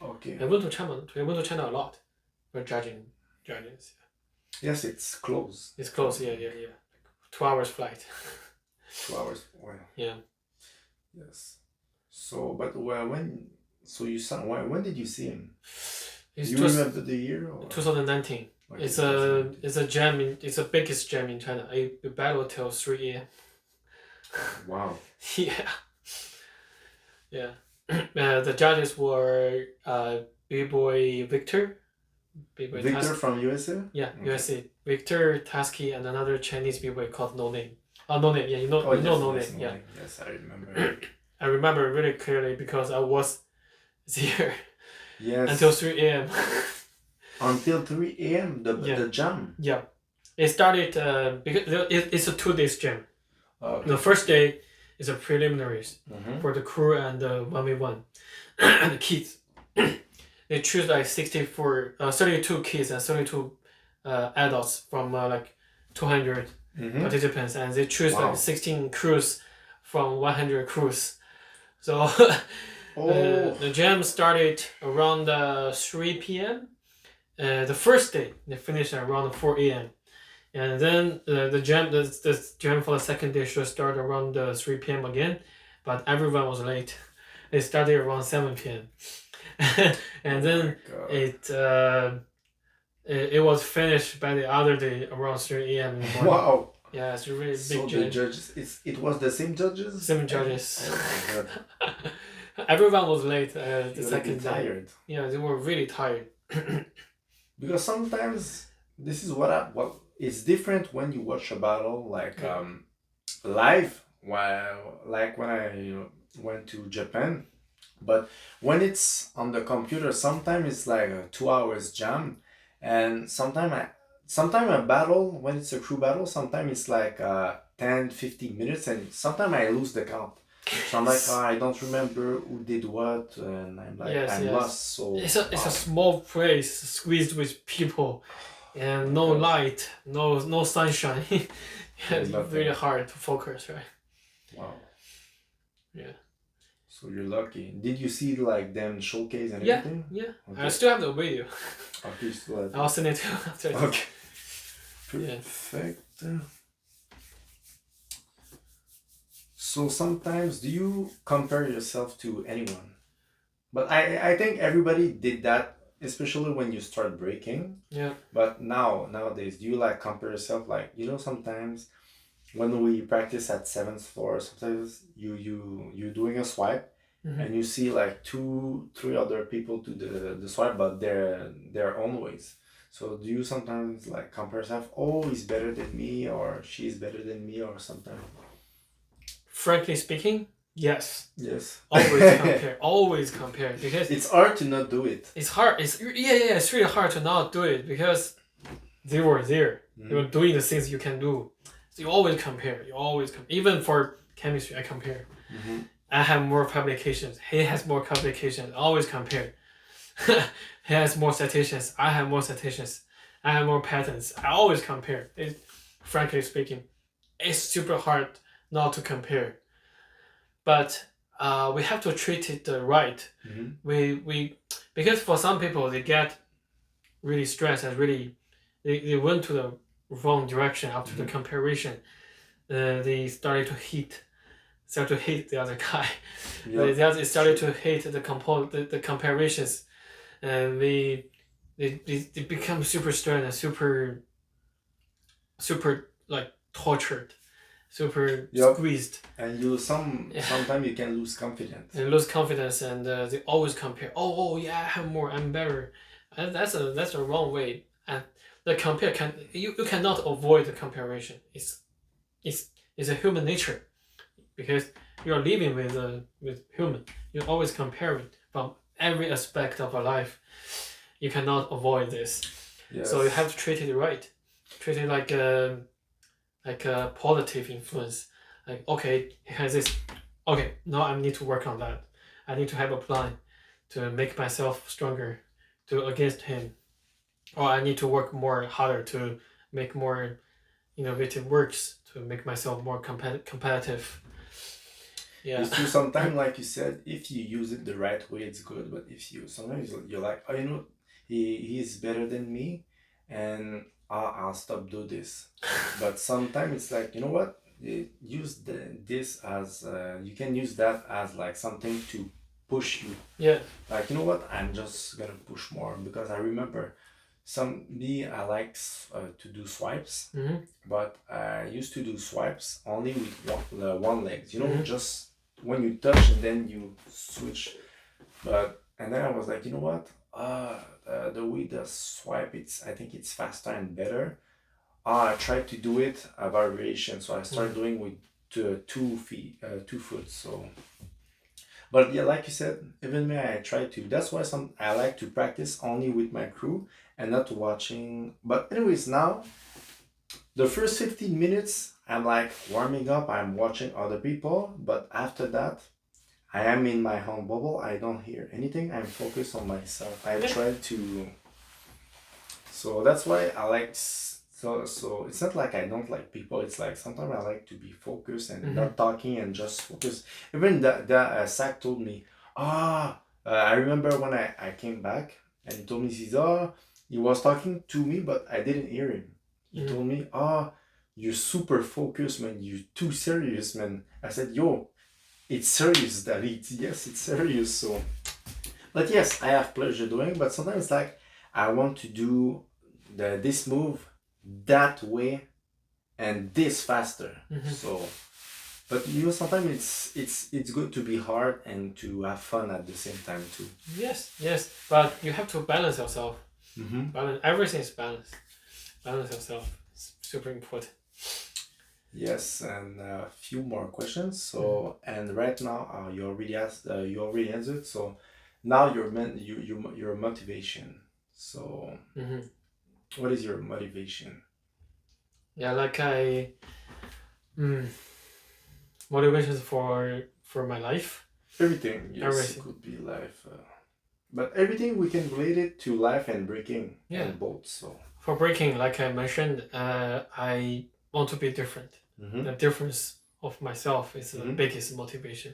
S1: Okay.
S2: I went to China a lot for judging judges.
S1: Yes, it's close.
S2: It's close. Yeah. 2 hours flight.
S1: 2 hours. Well.
S2: Yeah.
S1: Yes. So, but when did you see him?
S2: You
S1: remember the year? Or?
S2: 2019. Okay, it's a jam. It's the biggest jam in China. I battle till 3 a.m.
S1: Wow.
S2: Yeah. The judges were Bboy Victor.
S1: Victor from USA?
S2: Yeah, okay. USA. Victor, Tasky, and another Chinese b-boy called No Name. No Name, yeah, No Name, yeah.
S1: Yes, I remember.
S2: I remember really clearly because I was there.
S1: Yes.
S2: Until 3 a.m.
S1: Until 3 a.m. The jam.
S2: Yeah, it started because it's a 2 days jam.
S1: Okay.
S2: The first day is a preliminaries for the crew and the 1v1 and the kids. They choose like 32 kids and 32 adults from like 200 participants, and they choose like 16 crews from 100 crews. So the jam started around 3 p.m. The first day they finished around 4 a.m. And then the jam for the second day should start around 3 p.m. again, but everyone was late. It started around 7 p.m. And then it was finished by the other day around 3 a.m.
S1: Wow.
S2: Yeah, it's a really big
S1: jam. So the judges, it was the same judges?
S2: Same judges. Oh my God. Everyone was late the second day. Tired. Yeah, they were really tired.
S1: Because sometimes this is what it's different when you watch a battle like live, like when I went to Japan. But when it's on the computer, sometimes it's like a 2 hours jam, and sometimes a battle, when it's a crew battle, sometimes it's like 10-15 minutes, and sometimes I lose the count. So I'm like, I don't remember who did what, and I'm like, I'm lost. So
S2: it's a small place squeezed with people, and no light, no sunshine. It's really hard to focus, right?
S1: Wow.
S2: Yeah.
S1: So you're lucky. Did you see like them showcase and everything?
S2: Yeah. Okay. I still have the video.
S1: Okay, still have it.
S2: I'll send it to you after.
S1: Okay. Perfect. Yeah. So sometimes do you compare yourself to anyone? But I think everybody did that, especially when you start breaking.
S2: Yeah.
S1: But nowadays, do you like compare yourself? Like, sometimes when we practice at 7th floor, sometimes you doing a swipe and you see like 2-3 other people do the swipe, but their own ways. So do you sometimes like compare yourself? Oh, he's better than me, or she's better than me, or something?
S2: Frankly speaking, yes.
S1: Yes.
S2: Always compare because
S1: it's hard to not do it.
S2: It's hard. It's really hard to not do it because they were there. They were doing the things you can do. So you always compare. Even for chemistry, I compare. I have more publications. He has more publications. I always compare. He has more citations. I have more citations. I have more patents. I always compare. Frankly speaking, it's super hard not to compare. But we have to treat it right. We because for some people they get really stressed and really they went to the wrong direction after the comparison. They started to hate the other guy. They started to hate the comparisons, and they become super stressed and super like tortured, super squeezed.
S1: And sometimes you can lose confidence.
S2: And lose confidence, and they always compare. Oh yeah, I have more. I'm better. And that's a wrong way. And the compare you cannot avoid the comparison. It's a human nature. because you're living with human. You're always comparing from every aspect of our life. You cannot avoid this.
S1: Yes.
S2: So you have to treat it right. Treat it like a positive influence. Like, okay, he has this. Okay, now I need to work on that. I need to have a plan to make myself stronger to against him, or I need to work more harder to make more innovative works to make myself more competitive. Yeah.
S1: It's true. Sometimes, like you said, if you use it the right way, it's good. But if you sometimes you're like, oh, he's better than me, and I'll stop do this. But sometimes it's like, you know what? Use this as you can use that as like something to push you.
S2: Yeah.
S1: Like, you know what? I'm just gonna push more because I remember I like to do swipes, but I used to do swipes only with one leg. Just when you touch and then you switch. And then I was like, you know what? The way the swipe, I think it's faster and better. I tried to do it a variation, so I started doing with 2 feet, 2 foot. So, but yeah, like you said, even me, I try to. That's why I like to practice only with my crew and not watching. But anyways, now the first 15 minutes, I'm like warming up. I'm watching other people, but after that, I am in my own bubble. I don't hear anything. I'm focused on myself. I try to. So that's why I like. So it's not like I don't like people. It's like sometimes I like to be focused and not talking and just focus. Even that Zach told me, I remember when I came back and he told me, he was talking to me, but I didn't hear him. He told me, you're super focused, man. You're too serious, man. I said, yo, it's serious, Daddy. Yes, it's serious. So, but yes, I have pleasure doing. But sometimes like I want to do this move that way and this faster. So, but sometimes it's good to be hard and to have fun at the same time too.
S2: Yes, but you have to balance yourself. Balance, everything is balance. Balance yourself. It's super important. Yes,
S1: and a few more questions. So, and right now, you already asked, you already answered. So, now your motivation. So, what is your motivation?
S2: Yeah, like motivations for my life.
S1: Everything. Yes, everything. It could be life. But everything we can relate it to life and breaking. And both. So
S2: for breaking, like I mentioned, I want to be different. The difference of myself is the biggest motivation.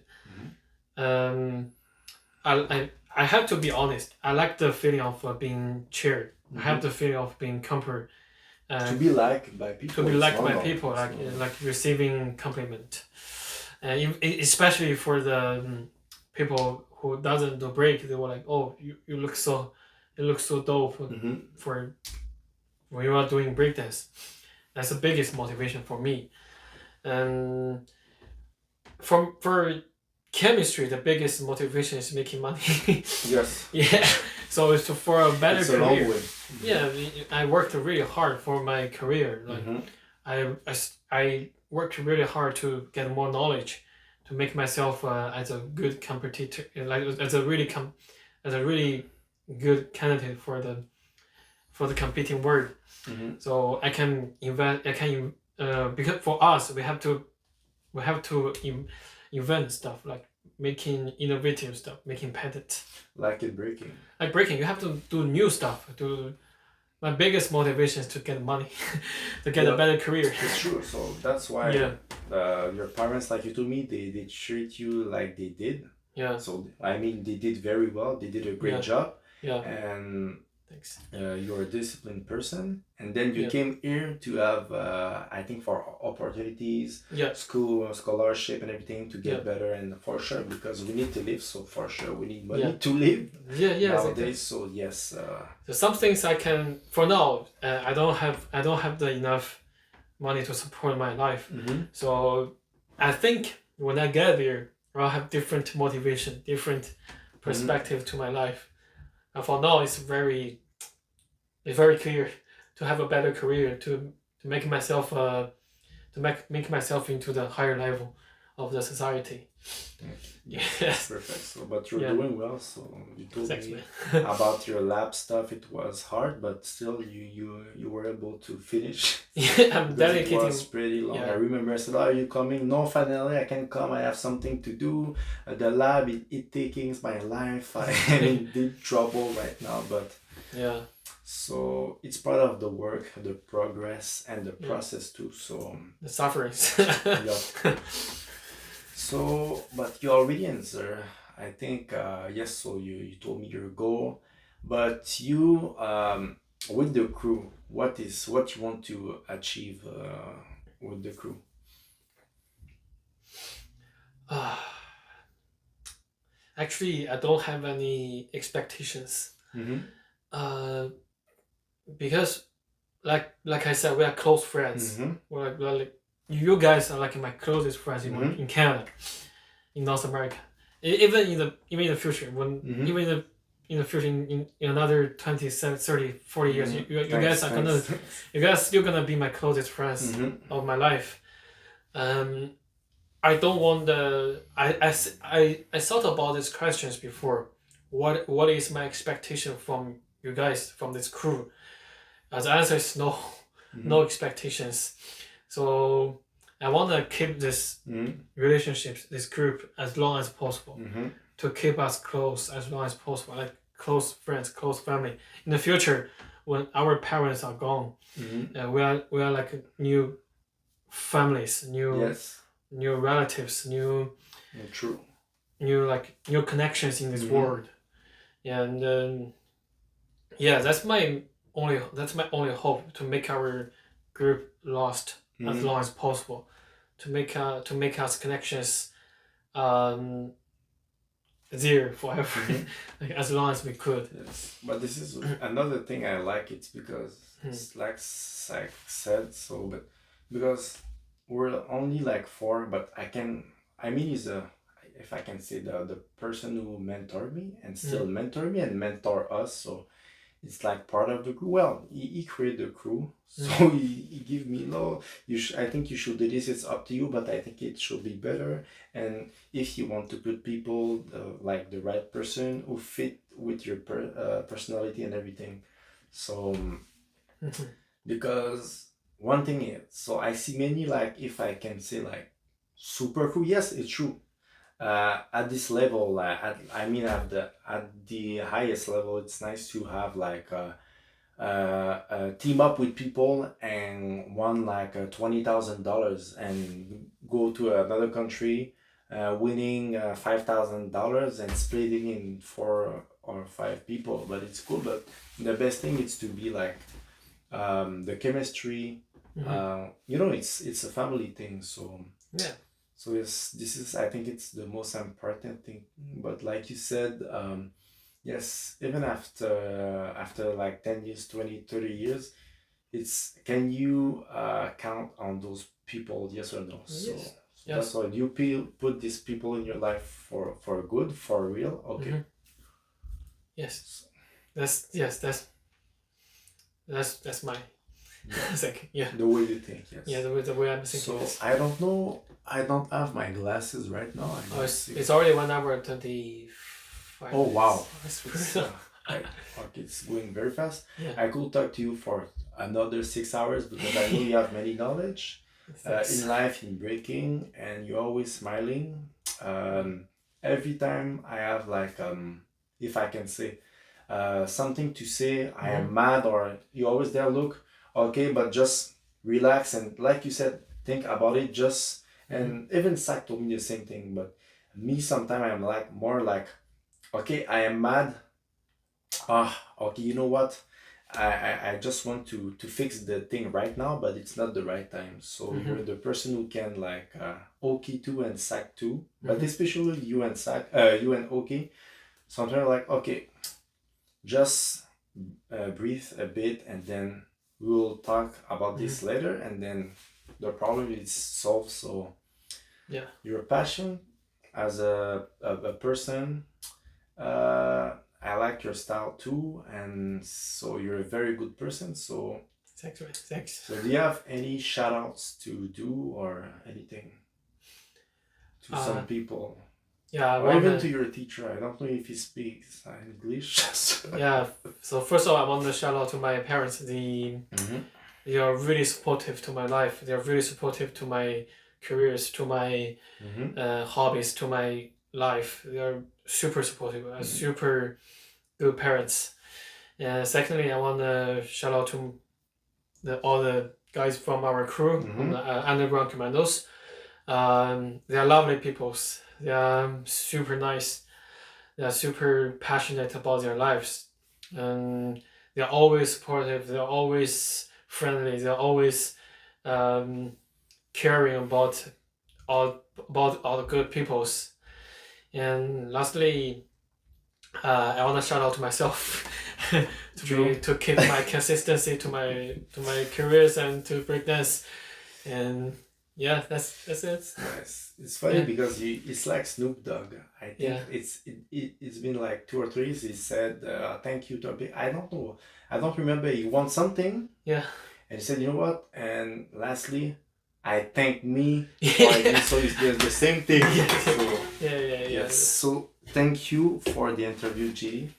S2: I have to be honest. I like the feeling of being cheered. I have the feeling of being comfort.
S1: To be liked by people.
S2: To be liked by people, like receiving compliment, especially for the people who doesn't do break. They were like, "Oh, you look so dope for when you are doing breakdance." That's the biggest motivation for me. And for chemistry, the biggest motivation is making money.
S1: Yes.
S2: Yeah. So it's for a better career.
S1: A long way.
S2: Yeah, I worked really hard for my career. Like I worked really hard to get more knowledge, to make myself as a good competitor, like as a really good candidate for the competing world. So I can invent. Because for us we have to invent stuff like making innovative stuff, making patents.
S1: Like in breaking.
S2: Like breaking, you have to do new stuff. My biggest motivation is to get money, to get a better career.
S1: It's true. So that's why your parents, like you told me, they treat you like they did.
S2: Yeah.
S1: So I mean, they did very well. They did a great job.
S2: Yeah.
S1: And
S2: thanks.
S1: You're a disciplined person, and then you came here to have, I think, for opportunities, school, scholarship, and everything to get better, and for sure because we need to live. So for sure we need money to live. Nowadays. Exactly. So yes.
S2: So some things I can for now. I don't have the enough money to support my life. So I think when I get there, I'll have different motivation, different perspective to my life. And for now, it's very clear to have a better career, to make myself make myself into the higher level of the society.
S1: Yes. Perfect. So, but you're doing well. So you told me about your lab stuff. It was hard, but still, you were able to finish.
S2: Yeah, I'm dedicating.
S1: It was pretty long. I remember I said, "Are you coming?" No, finally I can come. I have something to do. The lab, it taking my life. I'm in deep trouble right now, but
S2: yeah.
S1: So it's part of the work, the progress, and the process too. So
S2: the sufferings.
S1: So, but you already answered. I think yes. So you told me your goal, but you with the crew, what you want to achieve with the crew?
S2: Actually, I don't have any expectations. Because like I said, we are close friends. We're like you guys are like my closest friends in Canada, in North America. Even in the future, when even in the future in another 20, 30, 40 years, you guys are gonna you guys still gonna be my closest friends of my life. I don't want I thought about these questions before. What is my expectation from you guys, from this crew? The answer is no, no expectations. So I want to keep this relationships, this group, as long as possible, to keep us close as long as possible, like close friends, close family. In the future, when our parents are gone, we are like new families, new relatives, new connections in this world. And that's my only hope, to make our group last as long as possible, to make us connections there forever, like as long as we could.
S1: Yes, but this is another thing I like. It's because it's like Zach said, so but because we're only like four, but he's if I can say, the person who mentored me and still mentor me and mentor us, so it's like part of the crew. Well, he created the crew, so he give me, no, I think you should do this, it's up to you, but I think it should be better. And if you want to put people, like the right person who fit with your personality and everything. So because one thing is, so I see many, like, if I can say, like, super crew. Yes, it's true. At this level, at the highest level, it's nice to have like team up with people and won like $20,000 and go to another country, winning $5,000 and splitting in 4 or 5 people. But it's cool. But the best thing is to be like the chemistry. It's a family thing. So
S2: yeah.
S1: So this is, I think it's the most important thing. But like you said, yes, even after like 10 years, 20, 30 years, it's, can you count on those people, yes or no?
S2: Yes.
S1: So that's why you put these people in your life for good, for real. Okay.
S2: Yes. That's my thinking. Yeah.
S1: The way you think, yes.
S2: Yeah, the way I'm thinking.
S1: So
S2: this.
S1: I don't know. I don't have my glasses right now.
S2: It's already 1 hour and 25
S1: Oh, wow.
S2: Okay,
S1: it's going very fast.
S2: Yeah.
S1: I could talk to you for another 6 hours because I know you have many knowledge in life, in breaking, and you're always smiling. Every time I have like, if I can say something to say, I am mad, or you always there, look, okay, but just relax, and like you said, think about it, just. And even Zach told me the same thing, but me sometimes I'm like more like, okay, I am mad. Okay, you know what? I just want to fix the thing right now, but it's not the right time. So you're the person who can like okay too, and Zach too, but especially you and Zach, you and okay. Sometimes like, okay, just breathe a bit, and then we'll talk about this later, and then the problem is solved. So
S2: yeah,
S1: your passion as a person, I like your style too, and so you're a very good person. So
S2: thanks.
S1: So do you have any shout outs to do or anything? to some people.
S2: Yeah,
S1: or even to your teacher. I don't know if he speaks English.
S2: Yeah. So first of all, I want to shout out to my parents. They are really supportive to my life. They are really supportive to my careers, to my hobbies, to my life. They are super supportive. Super good parents. And secondly, I want to shout out to all the guys from our crew, from the Underground Commandos. They are lovely peoples. They are super nice. They are super passionate about their lives, and they are always supportive. They are always friendly. They are always caring about all the good peoples. And lastly, I want to shout out to myself to keep my consistency to my careers and to breakdance. And yeah, that's it.
S1: Nice. It's funny because it's like Snoop Dogg. I think it's been like 2 or 3 years. He said thank you to a big. I don't know. I don't remember. He won something.
S2: Yeah.
S1: And he said, you know what? And lastly, I thank me for it. So it's the same thing. So, yes. So thank you for the interview, JayTee.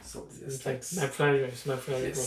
S1: So yes, thanks.
S2: My pleasure. It's my pleasure.
S1: Yes.